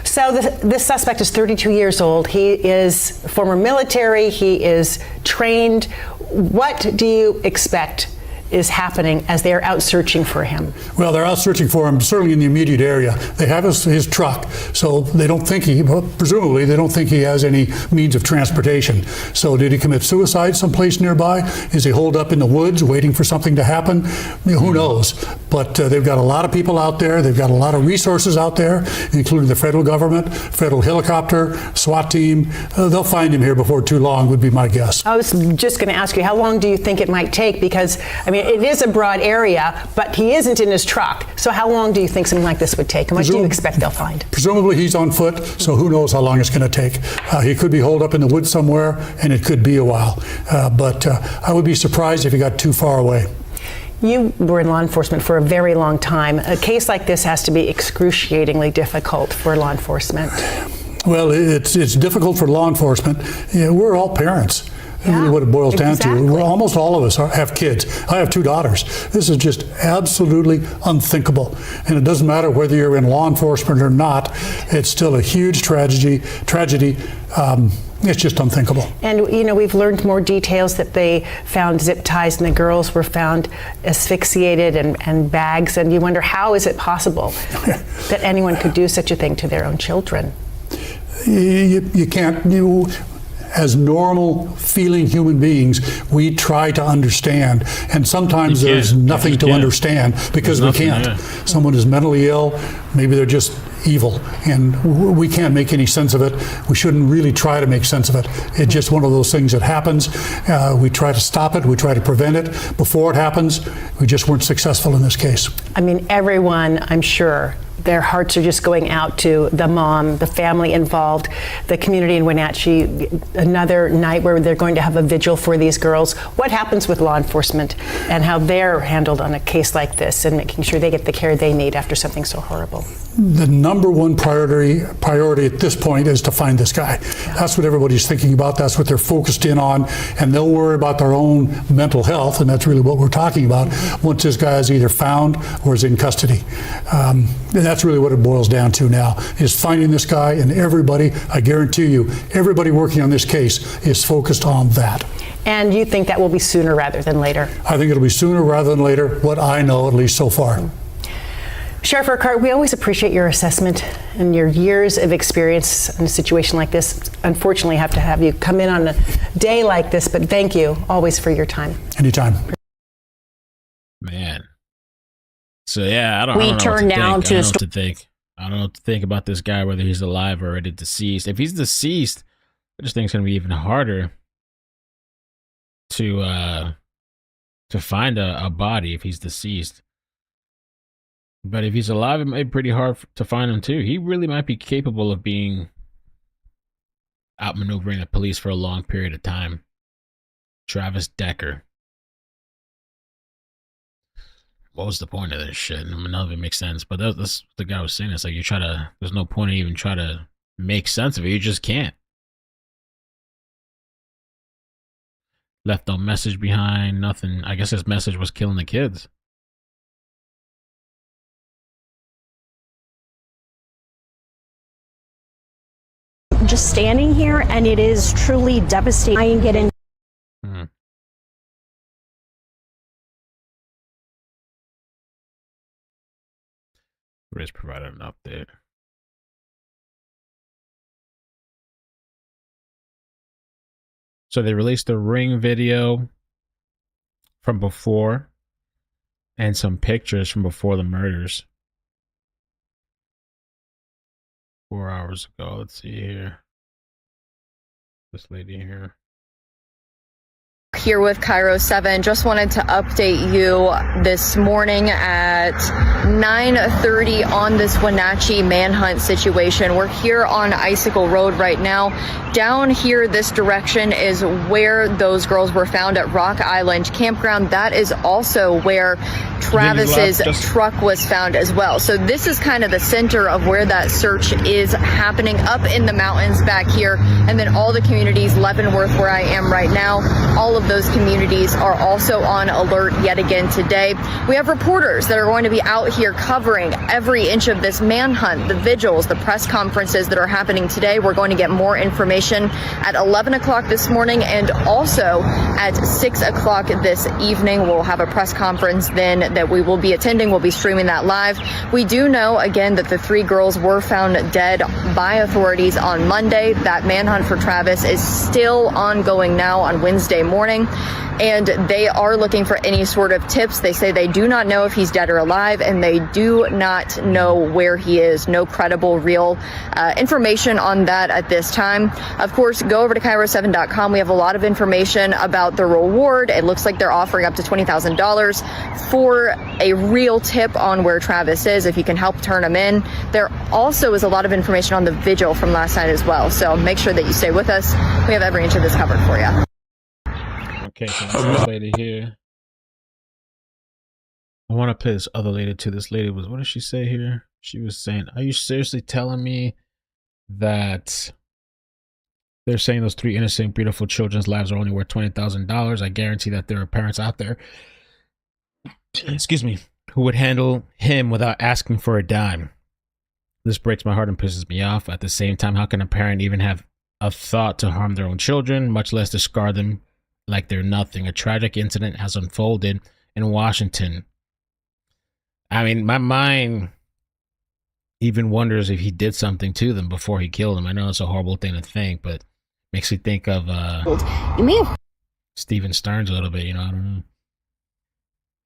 So this suspect is 32 years old. He is former military. He is trained. What do you expect is happening as they are out searching for him?
Well, they're out searching for him certainly in the immediate area. They have his truck, so they don't think presumably they don't think he has any means of transportation. So did he commit suicide someplace nearby? Is he holed up in the woods waiting for something to happen? Who knows? But they've got a lot of people out there. They've got a lot of resources out there, including the federal government, federal helicopter, SWAT team. They'll find him here before too long, would be my guess.
I was just going to ask you, how long do you think it might take? Because, I mean, it is a broad area, but he isn't in his truck. So how long do you think something like this would take? And what do you expect they'll find?
Presumably he's on foot, so who knows how long it's going to take. He could be holed up in the woods somewhere, and it could be a while. But I would be surprised if he got too far away.
You were in law enforcement for a very long time. A case like this has to be excruciatingly difficult for law enforcement. Well, it's difficult for law enforcement. We're all parents. Yeah, what it boils down to. We're, almost all of us have kids. I have 2 daughters. This is just absolutely unthinkable. And it doesn't matter whether you're in law enforcement or not, it's still a huge tragedy. It's just unthinkable. And, you know, we've learned more details that they found zip ties and the girls were found asphyxiated and bags. And you wonder, how is it possible that anyone could do such a thing to their own children? You can't. As normal feeling human beings, we try to understand, and sometimes there's nothing to understand because we can't. Yeah. Someone is mentally ill, maybe they're just evil, and we can't make any sense of it. We shouldn't really try to make sense of it. It's just one of those things that happens. We try to stop it, we try to prevent it before it happens. We just weren't successful in this case. I mean, everyone, I'm sure, their hearts are just going out to the mom, the family involved, the community in Wenatchee. Another night where they're going to have a vigil for these girls. What happens with law enforcement and how they're handled on a case like this and making sure they get the care they need after something so horrible?
The number one priority at this point is to find this guy. That's what everybody's thinking about. That's what they're focused in on, and they'll worry about their own mental health, and that's really what we're talking about once this guy is either found or is in custody. And that's really what it boils down to now, is finding this guy, and everybody, I guarantee you, everybody working on this case is focused on that.
And you think that will be sooner rather than later?
I think it'll be sooner rather than later, what I know, at least so far.
Sheriff Urquhart, we always appreciate your assessment and your years of experience in a situation like this. Unfortunately, I have to have you come in on a day like this, but thank you always for your time.
Anytime.
Man. So yeah, I don't know what to think. I don't know what to think about this guy, whether he's alive or already deceased. If he's deceased, I just think it's gonna be even harder to find a body if he's deceased. But if he's alive, it might be pretty hard to find him too. He really might be capable of being outmaneuvering the police for a long period of time. Travis Decker. What was the point of this shit? I mean, none of it makes sense. But that's the guy was saying. It's like there's no point in even try to make sense of it. You just can't. Left no message behind, nothing. I guess his message was killing the kids.
Just standing here, and it is truly devastating. I can get in.
Riz provided an update. So they released the ring video from before and some pictures from before the murders. 4 hours ago. Let's see here. This lady here.
Here with Cairo 7, just wanted to update you this morning at 9:30 on this Wenatchee manhunt situation. We're here on Icicle Road right now. Down here, this direction is where those girls were found at Rock Island Campground. That is also where Travis's truck was found as well. So this is kind of the center of where that search is happening, up in the mountains back here. And then all the communities, Leavenworth, where I am right now, all of those communities are also on alert yet again today. We have reporters that are going to be out here covering every inch of this manhunt, the vigils, the press conferences that are happening today. We're going to get more information at 11 o'clock this morning, and also at 6 o'clock this evening. We'll have a press conference then that we will be attending. We'll be streaming that live. We do know, again, that the 3 girls were found dead by authorities on Monday. That manhunt for Travis is still ongoing now on Wednesday morning, and they are looking for any sort of tips. They say they do not know if he's dead or alive, and they do not know where he is. No credible, real information on that at this time. Of course, go over to Cairo7.com. We have a lot of information about the reward. It looks like they're offering up to $20,000 for a real tip on where Travis is, if you can help turn him in. There also is a lot of information on the vigil from last night as well. So make sure that you stay with us. We have every inch of this covered for you.
Okay, so this lady here. I want to play this other lady too. This lady was, what did she say here? She was saying, are you seriously telling me that they're saying those 3 innocent, beautiful children's lives are only worth $20,000? I guarantee that there are parents out there, excuse me, who would handle him without asking for a dime. This breaks my heart and pisses me off. At the same time, how can a parent even have a thought to harm their own children, much less discard them like they're nothing? A tragic incident has unfolded in Washington. I mean, my mind even wonders if he did something to them before he killed them. I know it's a horrible thing to think, but makes me think of Steven Stearns a little bit, you know, I don't know.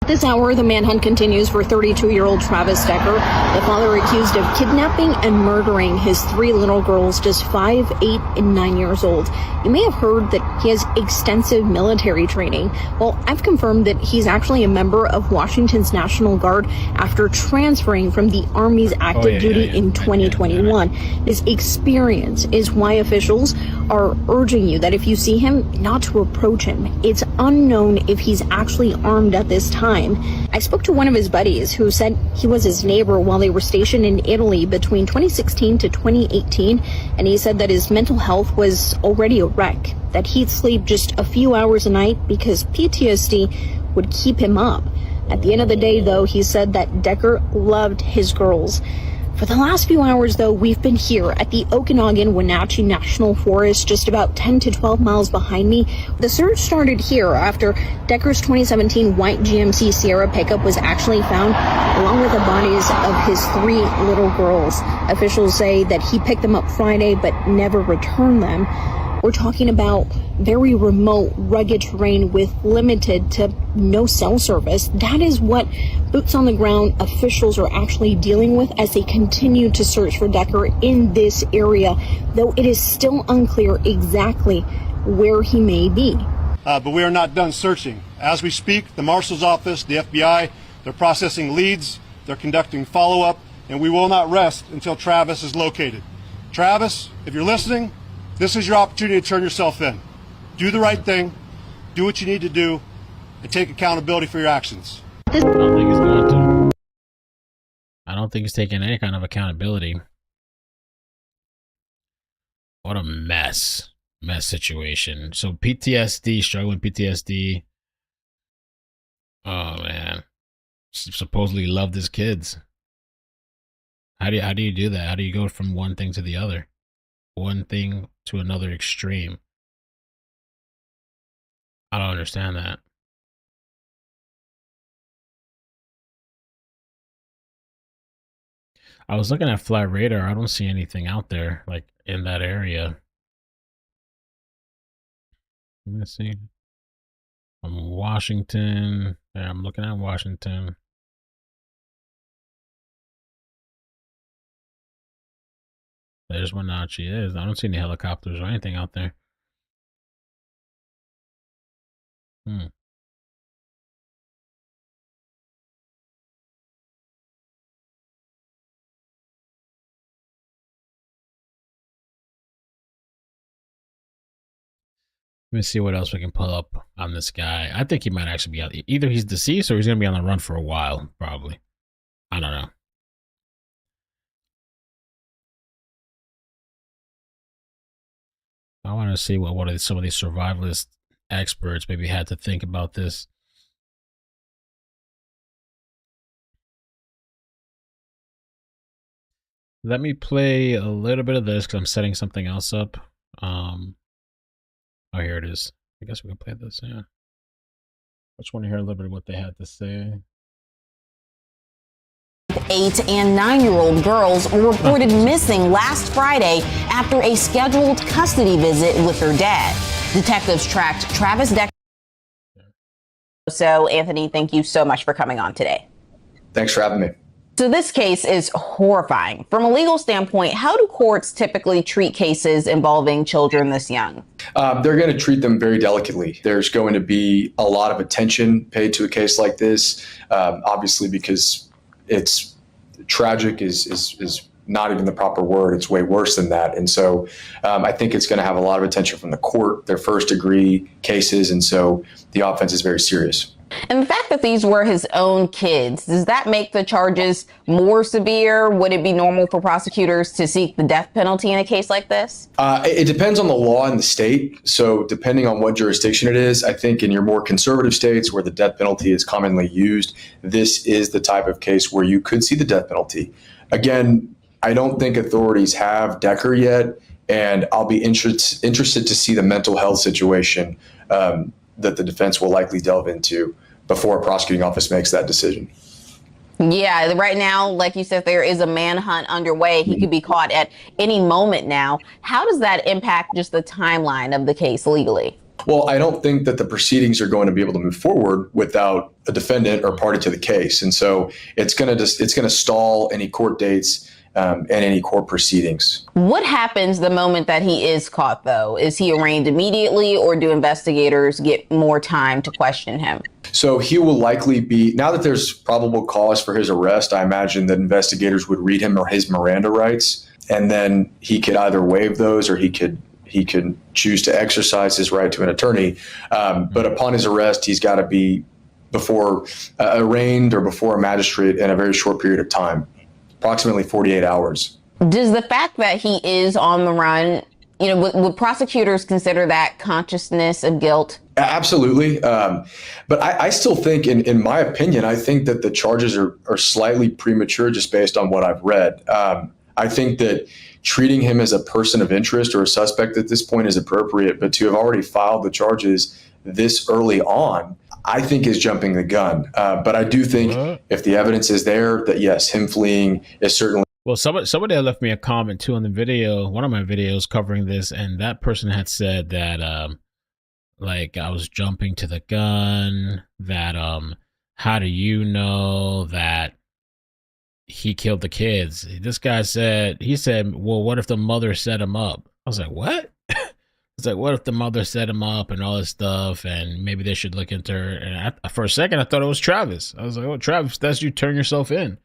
This hour, the manhunt continues for 32-year-old Travis Decker, the father accused of kidnapping and murdering his 3 little girls, just 5, 8, and 9 years old. You may have heard that he has extensive military training. Well, I've confirmed that he's actually a member of Washington's National Guard after transferring from the Army's active duty in 2021. His experience is why officials are urging you that if you see him, not to approach him. It's unknown if he's actually armed at this time. I spoke to one of his buddies who said he was his neighbor while they were stationed in Italy between 2016 to 2018, and he said that his mental health was already a wreck, that he'd sleep just a few hours a night because PTSD would keep him up. At the end of the day, though, he said that Decker loved his girls. For the last few hours, though, we've been here at the Okanagan-Wenatchee National Forest, just about 10 to 12 miles behind me. The search started here after Decker's 2017 white GMC Sierra pickup was actually found, along with the bodies of his 3 little girls. Officials say that he picked them up Friday, but never returned them. We're talking about very remote, rugged terrain with limited to no cell service. That is what boots on the ground officials are actually dealing with as they continue to search for Decker in this area, though it is still unclear exactly where he may be.
But we are not done searching. As we speak, the Marshal's Office, the FBI, they're processing leads, they're conducting follow-up, and we will not rest until Travis is located. Travis, if you're listening, this is your opportunity to turn yourself in. Do the right thing, do what you need to do, and take accountability for your actions.
I don't think he's going to. I don't think he's taking any kind of accountability. What a mess situation. So PTSD, struggling PTSD. Oh man, supposedly loved his kids. How do you do that? How do you go from one thing to the other? One thing to another extreme. I don't understand that. I was looking at Flight Radar. I don't see anything out there like in that area. Let me see. From Washington. Yeah, I'm looking at Washington. There's Wenatchee is. I don't see any helicopters or anything out there. Let me see what else we can pull up on this guy. I think he might actually be out. Either he's deceased or he's going to be on the run for a while, probably. I don't know. I want to see what some of these survivalist experts maybe had to think about this. Let me play a little bit of this because I'm setting something else up. Oh, here it is. I guess we can play this, yeah. I just want to hear a little bit of what they had to say.
8 and 9-year-old girls were reported missing last Friday after a scheduled custody visit with their dad. Detectives tracked Travis Decker. So, Anthony, thank you so much for coming on today.
Thanks for having me.
So this case is horrifying. From a legal standpoint, how do courts typically treat cases involving children this young?
They're going to treat them very delicately. There's going to be a lot of attention paid to a case like this, obviously because it's tragic is not even the proper word. It's way worse than that. And so I think it's going to have a lot of attention from the court, their first degree cases. And so the offense is very serious.
And the fact that these were his own kids, does that make the charges more severe? Would it be normal for prosecutors to seek the death penalty in a case like this?
It depends on the law in the state. So depending on what jurisdiction it is, I think in your more conservative states where the death penalty is commonly used, this is the type of case where you could see the death penalty. Again, I don't think authorities have Decker yet, and I'll be interested to see the mental health situation that the defense will likely delve into before a prosecuting office makes that decision.
Yeah, right now, like you said, there is a manhunt underway. He could be caught at any moment now. How does that impact just the timeline of the case legally?
Well, I don't think that the proceedings are going to be able to move forward without a defendant or party to the case, and so it's going to stall any court dates and any court proceedings.
What happens the moment that he is caught, though? Is he arraigned immediately, or do investigators get more time to question him?
So he will likely be, now that there's probable cause for his arrest, I imagine that investigators would read him or his Miranda rights, and then he could either waive those or he could choose to exercise his right to an attorney. But upon his arrest, he's got to be before arraigned or before a magistrate in a very short period of time, approximately 48 hours.
Does the fact that he is on the run, would prosecutors consider that consciousness of guilt?
Absolutely. But I still think, in my opinion, I think that the charges are slightly premature just based on what I've read. I think that treating him as a person of interest or a suspect at this point is appropriate, but to have already filed the charges this early on, I think is jumping the gun. But I do think if the evidence is there, that yes, him fleeing is certainly.
Well, somebody had left me a comment too on the video, one of my videos covering this, and that person had said that like I was jumping to the gun, that how do you know that he killed the kids? This guy said, well, what if the mother set him up? I was like, what? It's like, what if the mother set him up and all this stuff, and maybe they should look into her? And for a second, I thought it was Travis. I was like, oh, Travis, that's you turn yourself in.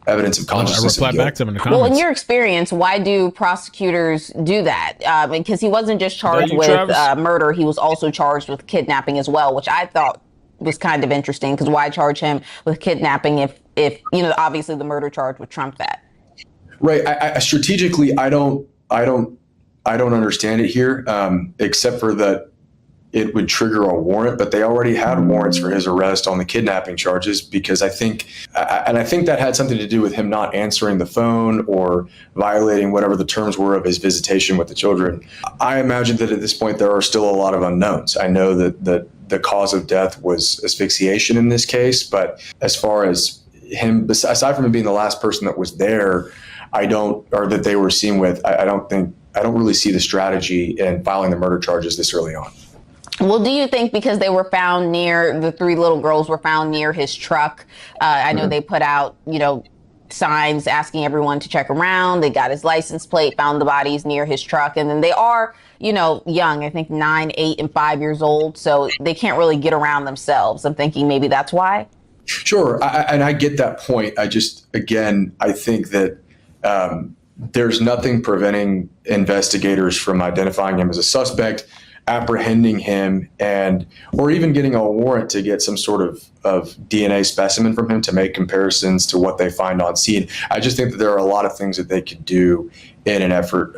Evidence of consciousness.
I replied back to him in the comments.
Well, in your experience, why do prosecutors do that? Because he wasn't just charged with murder. He was also charged with kidnapping as well, which I thought was kind of interesting, because why charge him with kidnapping if obviously the murder charge would trump that?
Right. I strategically, I don't understand it here, except for that it would trigger a warrant, but they already had warrants for his arrest on the kidnapping charges, because I think that had something to do with him not answering the phone or violating whatever the terms were of his visitation with the children. I imagine that at this point there are still a lot of unknowns. I know that the cause of death was asphyxiation in this case, but as far as him, aside from him being the last person that was there, or that they were seen with, I don't really see the strategy in filing the murder charges this early on.
Well, do you think because they were found the 3 little girls were found near his truck? I know they put out, signs asking everyone to check around. They got his license plate, found the bodies near his truck. And then they are, young, I think 9, 8, and 5 years old. So they can't really get around themselves. I'm thinking maybe that's why.
Sure. And I get that point. I think that there's nothing preventing investigators from identifying him as a suspect, apprehending him, or even getting a warrant to get some sort of DNA specimen from him to make comparisons to what they find on scene. I just think that there are a lot of things that they could do in an effort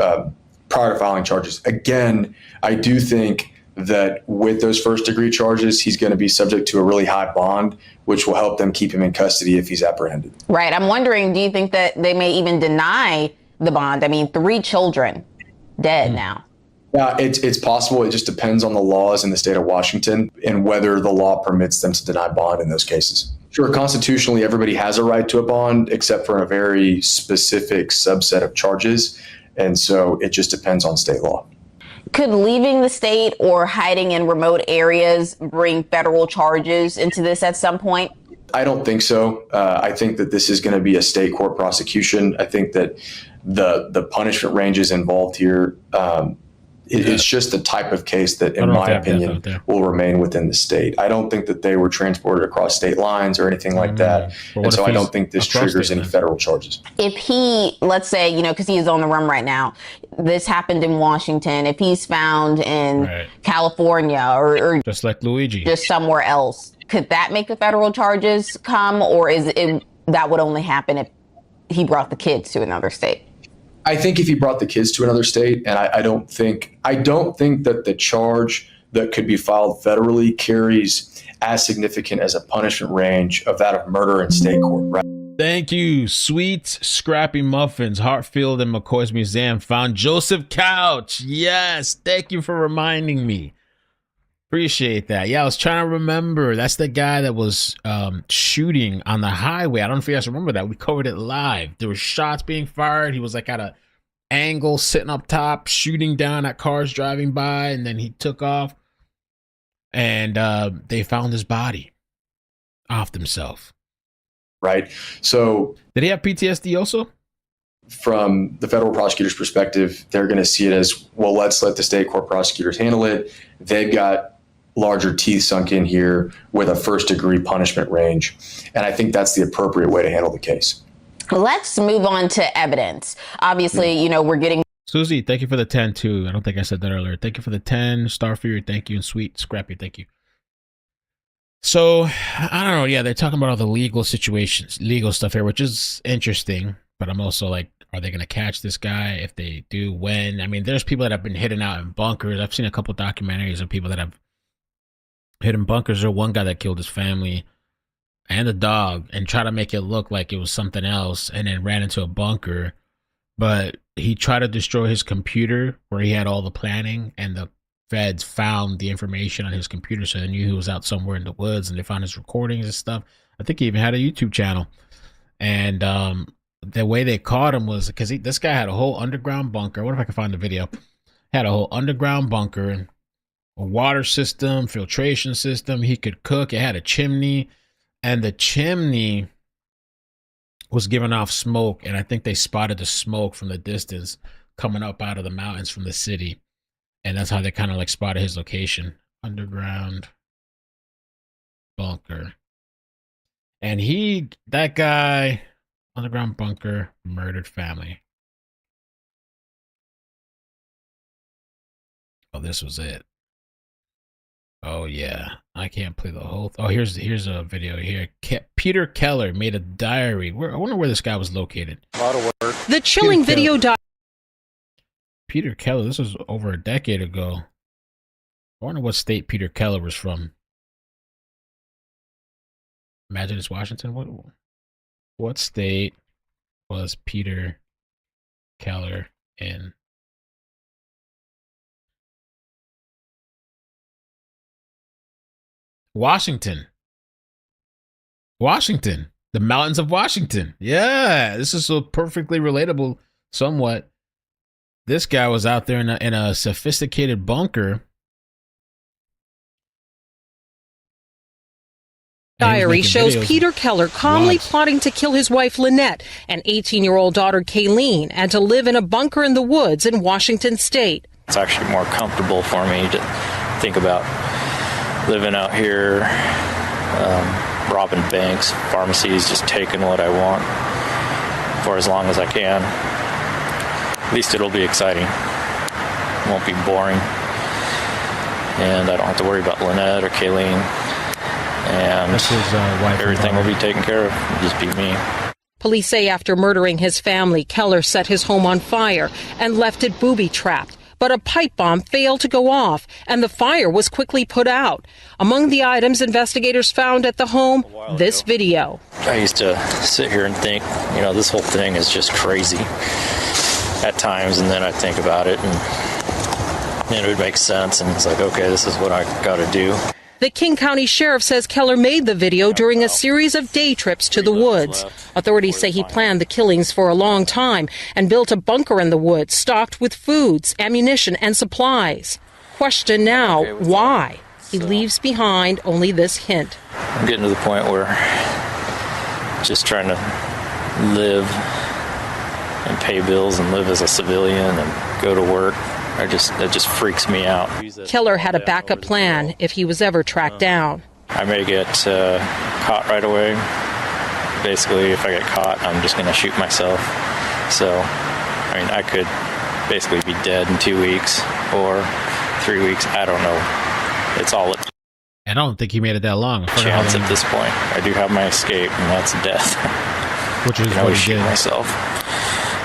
prior to filing charges. Again, I do think that with those first-degree charges, he's going to be subject to a really high bond, which will help them keep him in custody if he's apprehended.
Right. I'm wondering, do you think that they may even deny the bond? I mean, 3 children dead now.
Yeah, it's possible. It just depends on the laws in the state of Washington and whether the law permits them to deny bond in those cases. Sure, constitutionally, everybody has a right to a bond, except for a very specific subset of charges. And so it just depends on state law.
Could leaving the state or hiding in remote areas bring federal charges into this at some point?
I don't think so. I think that this is going to be a state court prosecution. I think that the punishment ranges involved here, it's just the type of case that, in my opinion, will remain within the state. I don't think that they were transported across state lines or anything like that. And so I don't think this triggers any federal charges.
If he, let's say, because he is on the run right now, this happened in Washington, if he's found in California or
just like Luigi,
just somewhere else, could that make the federal charges come, or is it that would only happen if he brought the kids to another state?
I think if he brought the kids to another state, and I don't think that the charge that could be filed federally carries as significant as a punishment range of that of murder in state court, right?
Thank you, Sweet Scrappy Muffins. Hartfield and McCoy's Museum found Joseph Couch. Yes, thank you for reminding me. Appreciate that. Yeah, I was trying to remember. That's the guy that was shooting on the highway. I don't know if you guys remember that. We covered it live. There were shots being fired. He was like at a angle, sitting up top, shooting down at cars driving by, and then he took off. And they found his body, offed himself.
Right. So
did he have PTSD also?
From the federal prosecutor's perspective, they're going to see it as, well, let's let the state court prosecutors handle it. They've got larger teeth sunk in here with a first degree punishment range. And I think that's the appropriate way to handle the case.
Let's move on to evidence. Obviously, you know, we're getting.
Susie, thank you for the 10 too. I don't think I said that earlier. Thank you for the 10. Starfear, thank you. And Sweet Scrappy, thank you. So, I don't know. Yeah, they're talking about all the legal situations, legal stuff here, which is interesting. But I'm also like, are they going to catch this guy? If they do, when? I mean, there's people that have been hidden out in bunkers. I've seen a couple documentaries of people that have hidden bunkers. Or one guy that killed his family and the dog and tried to make it look like it was something else and then ran into a bunker. But he tried to destroy his computer where he had all the planning, and the feds found the information on his computer, so they knew he was out somewhere in the woods, and they found his recordings and stuff. I think he even had a YouTube channel. And the way they caught him was because this guy had a whole underground bunker. What if I can find the video? Had a whole underground bunker, a water system, filtration system. He could cook. It had a chimney, and the chimney was giving off smoke, and I think they spotted the smoke from the distance coming up out of the mountains from the city, and that's how they kind of like spotted his location. Underground bunker. And that guy, underground bunker, murdered family. Oh, this was it. Oh yeah, I can't play the whole. Oh, here's a video here. Peter Keller made a diary. I wonder where this guy was located.
A lot of work.
The chilling video
Peter Keller. This was over a decade ago. I wonder what state Peter Keller was from. Imagine it's Washington. What state was Peter Keller in? Washington. The mountains of Washington. Yeah, this is so perfectly relatable somewhat. This guy was out there in a sophisticated bunker.
Diary shows Peter Keller calmly plotting to kill his wife Lynette and 18-year-old daughter Kayleen, and to live in a bunker in the woods in Washington state.
It's actually more comfortable for me to think about living out here, robbing banks, pharmacies, just taking what I want for as long as I can. At least it'll be exciting. It won't be boring. And I don't have to worry about Lynette or Kayleen. And everything will be taken care of. It'll just be me.
Police say after murdering his family, Keller set his home on fire and left it booby-trapped. But a pipe bomb failed to go off, and the fire was quickly put out. Among the items investigators found at the home, this video.
I used to sit here and think, this whole thing is just crazy at times, and then I'd think about it, and it would make sense, and it's like, okay, this is what I got to do.
The King County Sheriff says Keller made the video during a series of day trips to the woods. Authorities say he planned the killings for a long time and built a bunker in the woods stocked with foods, ammunition, and supplies. Question now, why? He leaves behind only this hint.
I'm getting to the point where just trying to live and pay bills and live as a civilian and go to work. It just freaks me out.
Keller had a backup plan if he was ever tracked down.
I may get caught right away. Basically, if I get caught, I'm just going to shoot myself. So, I could basically be dead in 2 weeks or 3 weeks. I don't know. It's all
I don't think he made it that long.
Chance at this point. I do have my escape, and that's death.
Which is
what he shoot myself.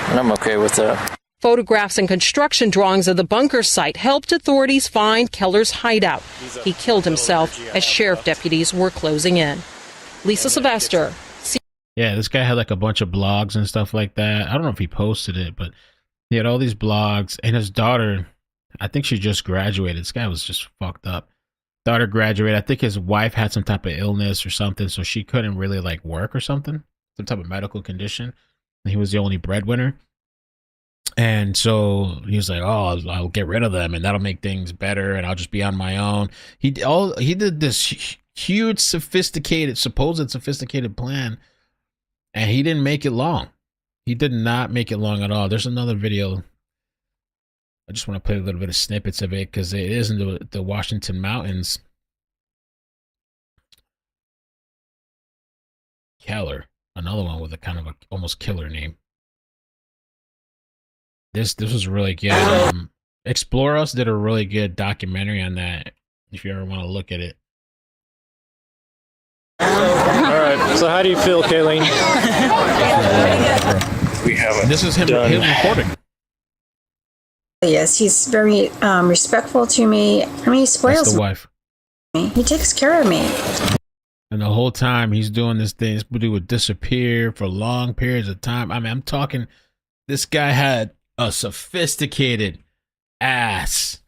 And I'm okay with that.
Photographs and construction drawings of the bunker site helped authorities find Keller's hideout. He killed himself as sheriff deputies were closing in. Lisa Sylvester.
Yeah, this guy had like a bunch of blogs and stuff like that. I don't know if he posted it, but he had all these blogs. And his daughter, I think she just graduated. This guy was just fucked up. Daughter graduated. I think his wife had some type of illness or something, so she couldn't really like work or something. Some type of medical condition. And he was the only breadwinner. And so he was like, "Oh, I'll get rid of them, and that'll make things better, and I'll just be on my own." He did this huge, supposed sophisticated plan, and he didn't make it long. He did not make it long at all. There's another video. I just want to play a little bit of snippets of it because it is in the Washington mountains. Keller, another one with a kind of a almost killer name. This was really good. Explore Us did a really good documentary on that. If you ever want to look at it.
All right. So how do you feel, Kayleen?
We have. This is him recording.
Yes, he's very respectful to me. I mean, he spoils
That's the wife.
me. He takes care of me.
And the whole time he's doing this thing, this dude would disappear for long periods of time. I mean, I'm talking. This guy had a sophisticated ass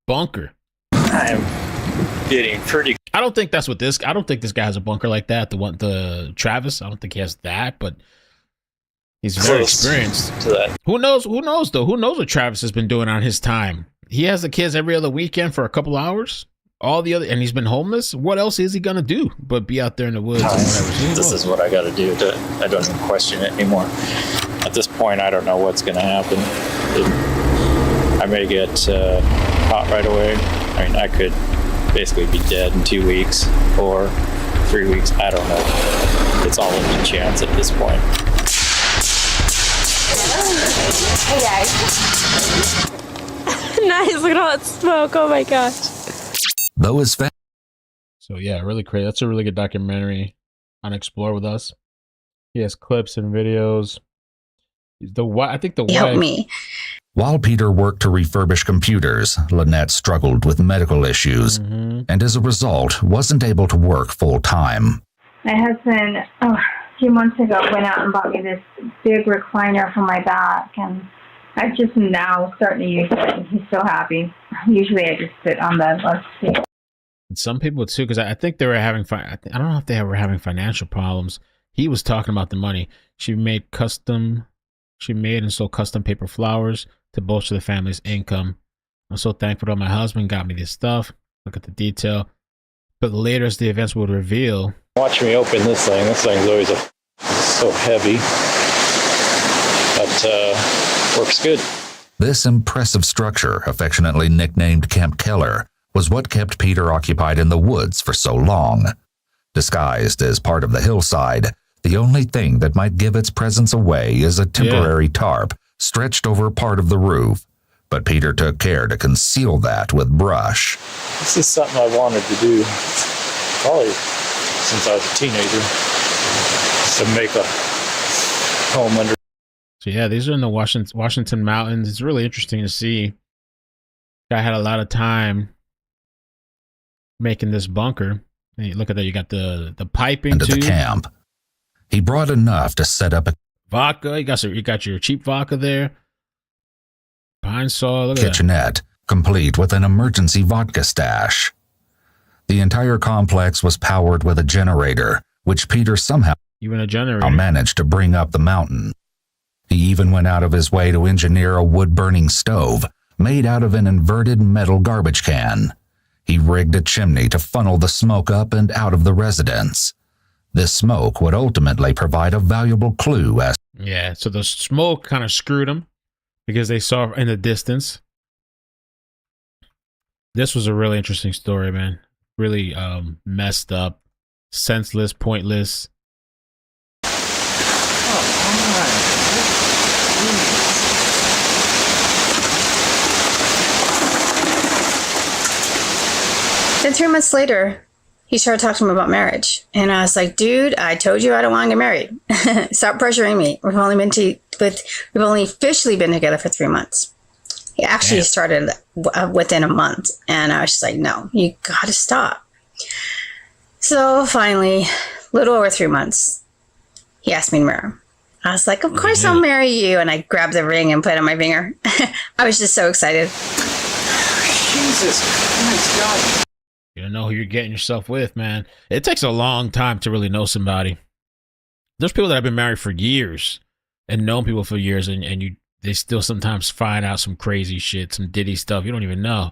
bunker.
I'm getting pretty.
I don't think that's what this. I don't think this guy has a bunker like that. The Travis. I don't think he has that, but he's very experienced.
To that.
Who knows? Who knows though? Who knows what Travis has been doing on his time? He has the kids every other weekend for a couple hours. All the other, and he's been homeless. What else is he gonna do but be out there in the woods and whatever?
This is what I got to do. I don't even question it anymore. At this point, I don't know what's going to happen. I may get caught right away. I mean, I could basically be dead in 2 weeks or 3 weeks. I don't know. It's all in the chance at this point.
Hey guys. Nice, look at all that smoke. Oh my gosh.
Though his family. So yeah, really crazy. That's a really good documentary on Explore With Us. He has clips and videos. I think the wife
Help me.
While Peter worked to refurbish computers, Lynette struggled with medical issues, and as a result, wasn't able to work full time.
My husband, a few months ago, went out and bought me this big recliner for my back, and I just now starting to use it, and he's so happy. Usually I just sit on the left seat.
And some people too, because I think they were having I don't know if they were having financial problems. He was talking about the money. She made and sold custom paper flowers to bolster the family's income. I'm so thankful that my husband got me this stuff. Look at the detail. But later, as the events would reveal.
Watch me open this thing. This thing's always so heavy. But works good.
This impressive structure, affectionately nicknamed Camp Keller, was what kept Peter occupied in the woods for so long. Disguised as part of the hillside, the only thing that might give its presence away is a temporary tarp stretched over part of the roof. But Peter took care to conceal that with brush.
This is something I wanted to do probably since I was a teenager, to make a home under.
So yeah, these are in the Washington mountains. It's really interesting to see. Guy had a lot of time making this bunker. And you look at that, you got the piping
into
too.
The camp. He brought enough to set up a
vodka. You got your cheap vodka there. Pine saw. Look at
kitchenette, complete with an emergency vodka stash. The entire complex was powered with a generator, which Peter somehow managed to bring up the mountain. He even went out of his way to engineer a wood-burning stove made out of an inverted metal garbage can. He rigged a chimney to funnel the smoke up and out of the residence. This smoke would ultimately provide a valuable clue as.
Yeah, so the smoke kind of screwed them because they saw in the distance. This was a really interesting story, man. Really messed up, senseless, pointless.
Then 3 months later, he started talking to me about marriage. And I was like, dude, I told you I don't want to get married. Stop pressuring me. We've only officially been together for 3 months. He actually started within a month. And I was just like, no, you got to stop. So finally, a little over 3 months, he asked me to marry him. I was like, of course I'll marry you. And I grabbed the ring and put it on my finger. I was just so excited.
Jesus Christ, God. You don't know who you're getting yourself with, man. It takes a long time to really know somebody. There's people that have been married for years and known people for years, and you they still sometimes find out some crazy shit, some Diddy stuff. You don't even know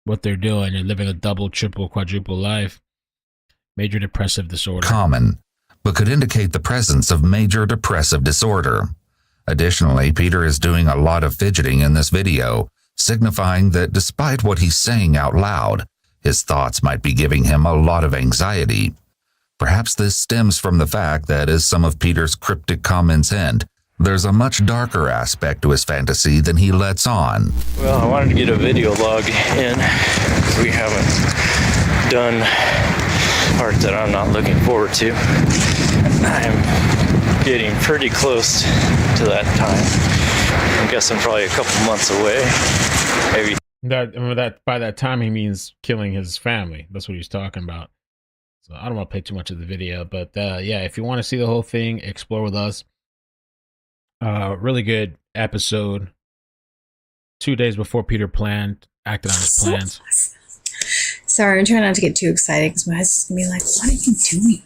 what they're doing. They're living a double, triple, quadruple life. Major depressive disorder.
Common, but could indicate the presence of major depressive disorder. Additionally, Peter is doing a lot of fidgeting in this video, signifying that despite what he's saying out loud, his thoughts might be giving him a lot of anxiety. Perhaps this stems from the fact that, as some of Peter's cryptic comments hint, there's a much darker aspect to his fantasy than he lets on.
Well, I wanted to get a video log in. We haven't done part that I'm not looking forward to. I'm getting pretty close to that time. I'm guessing probably a couple months away. Maybe.
That by that time he means killing his family. That's what he's talking about. So I don't want to play too much of the video, but yeah, if you want to see the whole thing, explore with us. Really good episode. 2 days before Peter acted on his plans.
Sorry, I'm trying not to get too excited because my husband's gonna be like, "What are you doing?"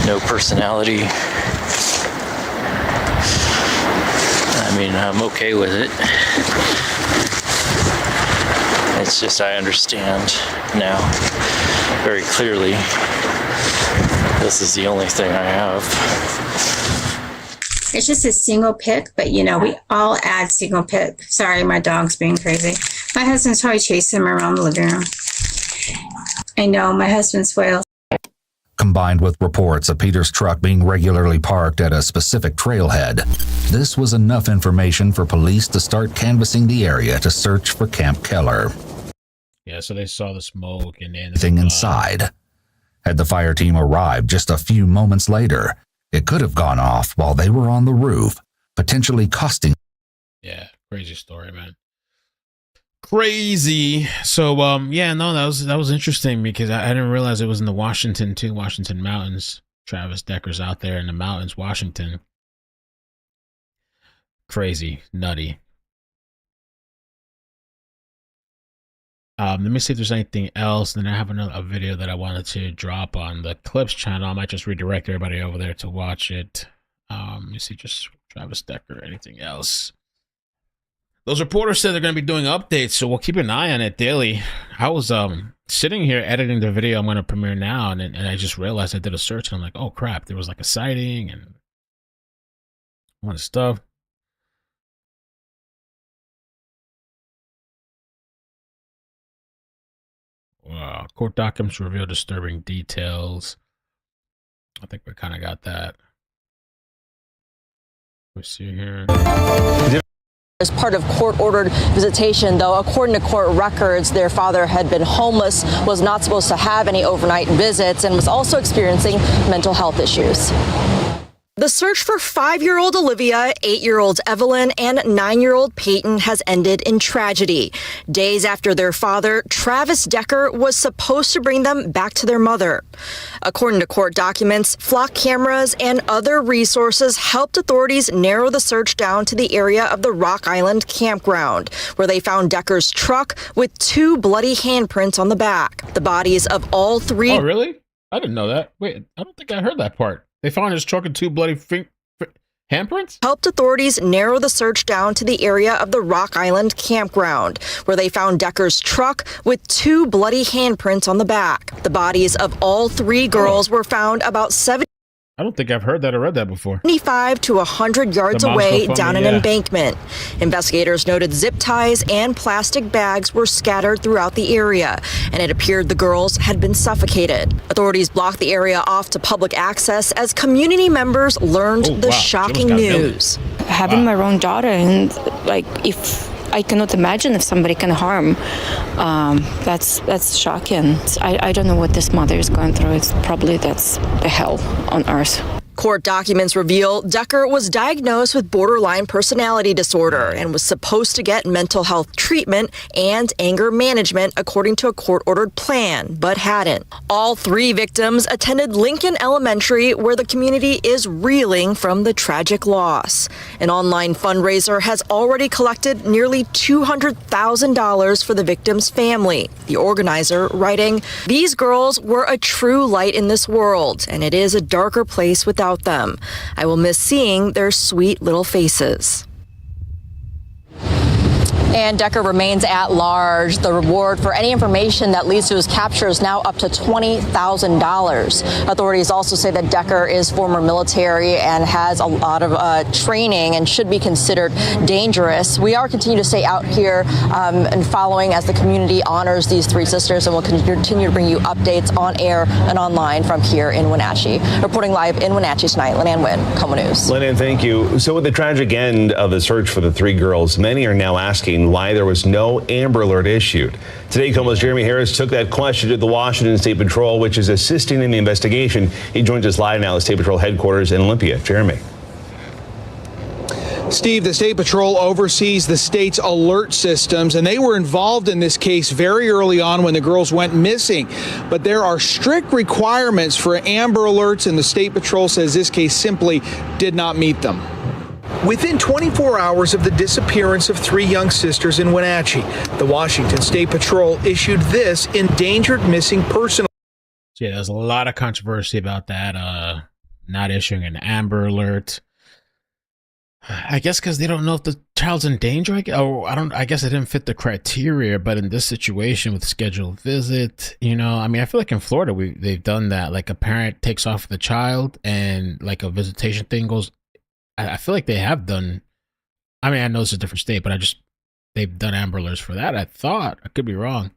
No personality. I mean, I'm okay with it. It's just I understand now very clearly. This is the only thing I have.
It's just a single pic, but you know, we all add single pic. Sorry, my dog's being crazy. My husband's probably chasing him around the living room. I know, my husband's wails.
Combined with reports of Peter's truck being regularly parked at a specific trailhead, this was enough information for police to start canvassing the area to search for Camp Keller.
Yeah, so they saw the smoke and
anything inside. Had the fire team arrived just a few moments later, it could have gone off while they were on the roof, potentially costing.
Yeah, crazy story, man. Crazy. So, yeah, no, that was interesting because I didn't realize it was in the Washington mountains. Travis Decker's out there in the mountains, Washington. Crazy, nutty. Let me see if there's anything else. Then I have a video that I wanted to drop on the Clips channel. I might just redirect everybody over there to watch it. Let me see, just Travis Decker, anything else. Those reporters said they're going to be doing updates, so we'll keep an eye on it daily. I was sitting here editing the video I'm going to premiere now, and I just realized I did a search, and I'm like, oh crap, there was like a sighting and a lot of stuff. Court documents reveal disturbing details. I think we kind of got that. Let's see here.
As part of court-ordered visitation, though, according to court records, their father had been homeless, was not supposed to have any overnight visits, and was also experiencing mental health issues. The search for 5-year-old Olivia, 8-year-old Evelyn, and 9-year-old Peyton has ended in tragedy. Days after their father, Travis Decker, was supposed to bring them back to their mother. According to court documents, flock cameras and other resources helped authorities narrow the search down to the area of the Rock Island campground, where they found Decker's truck with 2 bloody handprints on the back. The bodies of all 3...
Oh, really? I didn't know that. Wait, I don't think I heard that part. They found his truck and 2 bloody handprints?
Helped authorities narrow the search down to the area of the Rock Island campground, where they found Decker's truck with 2 bloody handprints on the back. The bodies of all 3 girls were found about 70.
I don't think I've heard that or read that before.
75 to 100 yards away down an embankment. Investigators noted zip ties and plastic bags were scattered throughout the area, and it appeared the girls had been suffocated. Authorities blocked the area off to public access as community members learned the shocking news.
Having my own daughter, and like, if I cannot imagine if somebody can harm, that's shocking. I don't know what this mother is going through. It's probably that's the hell on earth.
Court documents reveal Decker was diagnosed with borderline personality disorder and was supposed to get mental health treatment and anger management according to a court-ordered plan, but hadn't. All 3 victims attended Lincoln Elementary, where the community is reeling from the tragic loss. An online fundraiser has already collected nearly $200,000 for the victim's family. The organizer writing, "These girls were a true light in this world, and it is a darker place without them. I will miss seeing their sweet little faces." And Decker remains at large. The reward for any information that leads to his capture is now up to $20,000. Authorities also say that Decker is former military and has a lot of training and should be considered dangerous. We are continuing to stay out here and following as the community honors these three sisters, and we'll continue to bring you updates on air and online from here in Wenatchee. Reporting live in Wenatchee tonight, Lynanne Wynn, KOMO News.
Lynanne, thank you. So with the tragic end of the search for the three girls, many are now asking why there was no Amber Alert issued. Today, KOMO's Jeremy Harris took that question to the Washington State Patrol, which is assisting in the investigation. He joins us live now at State Patrol headquarters in Olympia. Jeremy.
Steve, the State Patrol oversees the state's alert systems, and they were involved in this case very early on when the girls went missing. But there are strict requirements for Amber Alerts, and the State Patrol says this case simply did not meet them. Within 24 hours of the disappearance of three young sisters in Wenatchee, the Washington State Patrol issued this endangered missing person.
Yeah, there's a lot of controversy about that, not issuing an Amber Alert. I guess because they don't know if the child's in danger. I guess it didn't fit the criteria. But in this situation with scheduled visit, I mean, I feel like in Florida they've done that. Like a parent takes off the child and like a visitation thing goes. I feel like they have done. I mean, I know it's a different state, but they've done Amber Alerts for that. I thought. I could be wrong.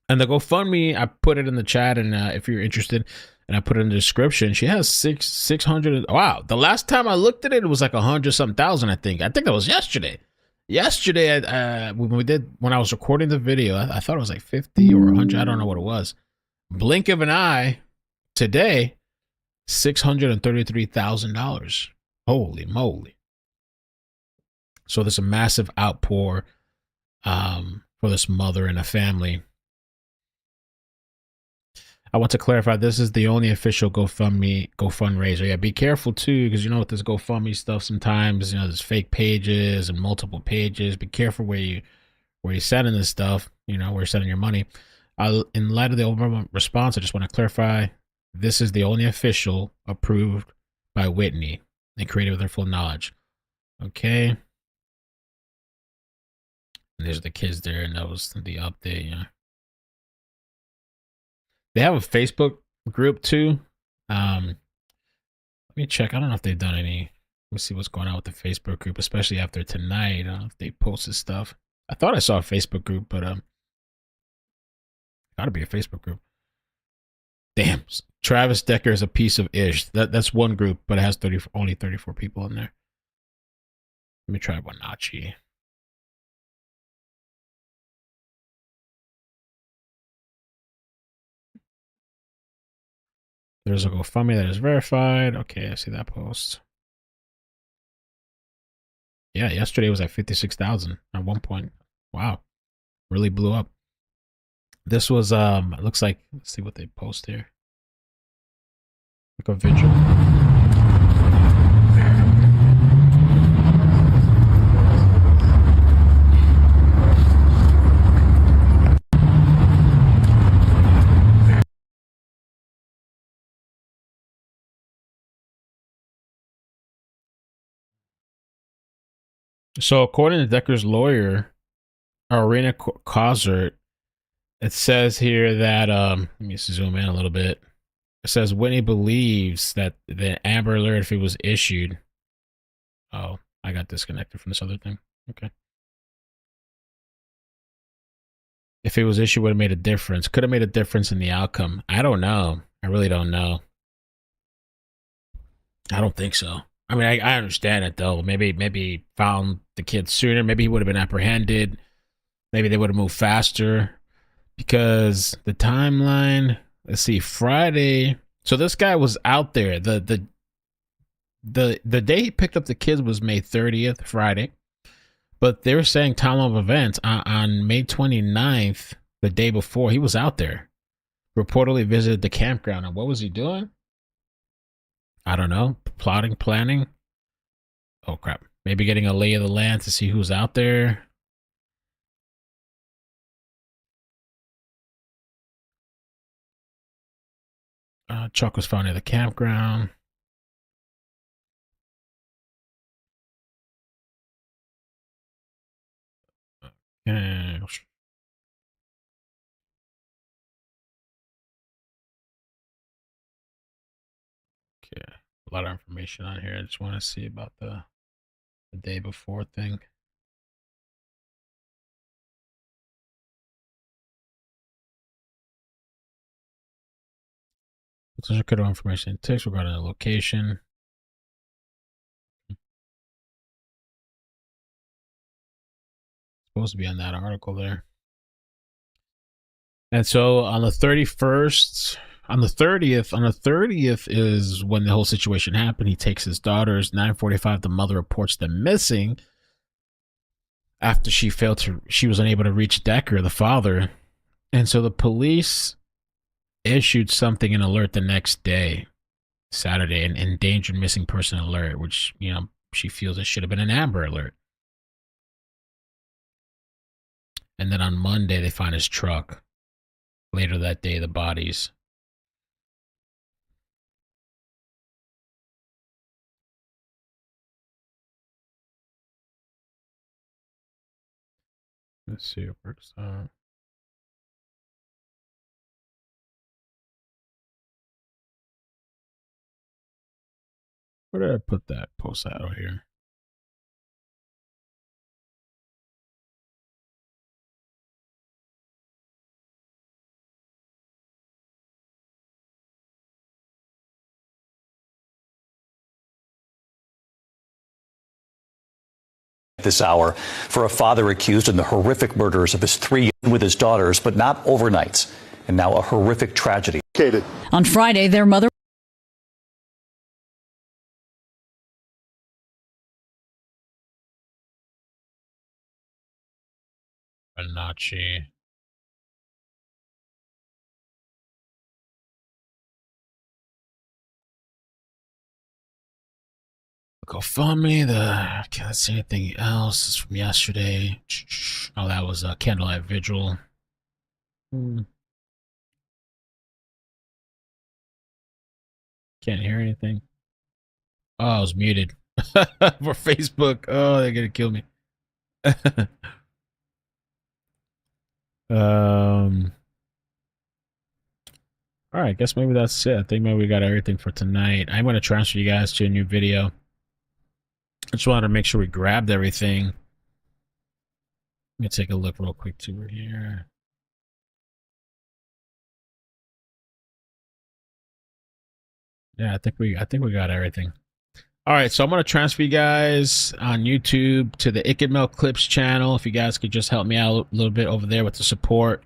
And the GoFundMe, I put it in the chat, and if you're interested, and I put it in the description. She has 600. Wow, the last time I looked at it, it was like 100-something thousand. I think that was yesterday. Yesterday, when I was recording the video, I thought it was like 50 or 100. I don't know what it was. Blink of an eye. Today, $633,000. Holy moly. So there's a massive outpour for this mother and a family. I want to clarify, this is the only official GoFundraiser. Yeah, be careful too, because with this GoFundMe stuff sometimes, there's fake pages and multiple pages. Be careful where you're sending this stuff, where you're sending your money. In light of the overwhelming response, I just want to clarify, this is the only official approved by Whitney and created with their full knowledge. Okay. And there's the kids there, and that was the update. Yeah. They have a Facebook group too. Let me check. I don't know if they've done any. Let's see what's going on with the Facebook group, especially after tonight. I don't know if they posted stuff. I thought I saw a Facebook group, but gotta be a Facebook group. Damn, Travis Decker is a piece of ish. That's one group, but it has only 34 people in there. Let me try Wenatchee. There's a GoFundMe that is verified. Okay, I see that post. Yeah, yesterday was at 56,000 at one point. Wow, really blew up. This was it looks like, let's see what they post here. Like a vigil. So according to Decker's lawyer, Arena Cozart, it says here that let me zoom in a little bit. It says Whitney believes that the Amber Alert, if it was issued. Oh, I got disconnected from this other thing. Okay. If it was issued, would have made a difference. Could have made a difference in the outcome. I don't know. I really don't know. I don't think so. I mean, I understand it though. Maybe found the kid sooner. Maybe he would have been apprehended. Maybe they would have moved faster, because the timeline. Let's see, Friday. So this guy was out there. The day he picked up the kids was May 30th, Friday. But they were saying timeline of events on May 29th, the day before, he was out there. Reportedly visited the campground. And what was he doing? I don't know. Plotting, planning. Oh, crap. Maybe getting a lay of the land to see who's out there. Chuck was found near the campground. Okay. Okay. A lot of information on here. I just want to see about the day before thing. Potential critical information text regarding the location. Supposed to be on that article there. And so on the 31st, on the 30th is when the whole situation happened. He takes his daughters. 9:45, the mother reports them missing after she was unable to reach Decker, the father. And so the police issued something, an alert the next day, Saturday, an endangered missing person alert, which, you know, she feels it should have been an Amber Alert. And then on Monday, they find his truck. Later that day, the bodies. Let's see, it works out. Where did I put that post out here?
This hour for a father accused in the horrific murders of his 3 with his daughters, but not overnights. And now a horrific tragedy.
On Friday, their mother
Wenatchee. GoFundMe. Can't see anything else. It's from yesterday. Oh, that was a candlelight vigil. Can't hear anything. Oh, I was muted for Facebook. Oh, they're gonna kill me. All right, I guess maybe that's it. I think maybe we got everything for tonight. I'm gonna transfer you guys to a new video. I just wanted to make sure we grabbed everything. Let me take a look real quick too here. Yeah, I think we got everything. All right, so I'm gonna transfer you guys on YouTube to the iCkEdMeL Clips channel. If you guys could just help me out a little bit over there with the support.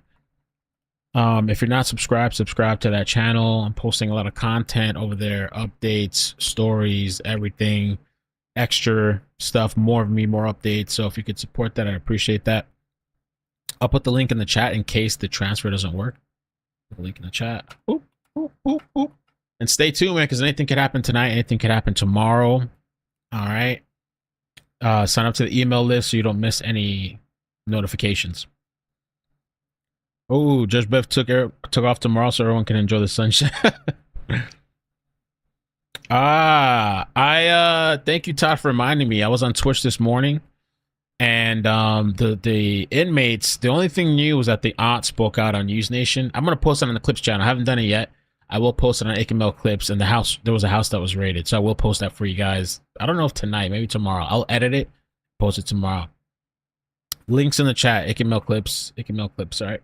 If you're not subscribed, subscribe to that channel. I'm posting a lot of content over there, updates, stories, everything, extra stuff, more of me, more updates. So if you could support that, I appreciate that. I'll put the link in the chat in case the transfer doesn't work. Put the link in the chat. Boop, boop, boop, boop. And stay tuned, man, because anything could happen tonight. Anything could happen tomorrow. All right. Sign up to the email list so you don't miss any notifications. Oh, Judge Bev took off tomorrow so everyone can enjoy the sunshine. Thank you, Todd, for reminding me. I was on Twitch this morning, and the inmates, the only thing new was that the aunt spoke out on Use Nation. I'm gonna post it on the Clips channel. I haven't done it yet. I will post it on iCkEdMeL Clips, and there was a house that was raided, so I will post that for you guys. I don't know if tonight, maybe tomorrow. I'll edit it, post it tomorrow. Links in the chat, iCkEdMeL Clips, iCkEdMeL Clips, all right?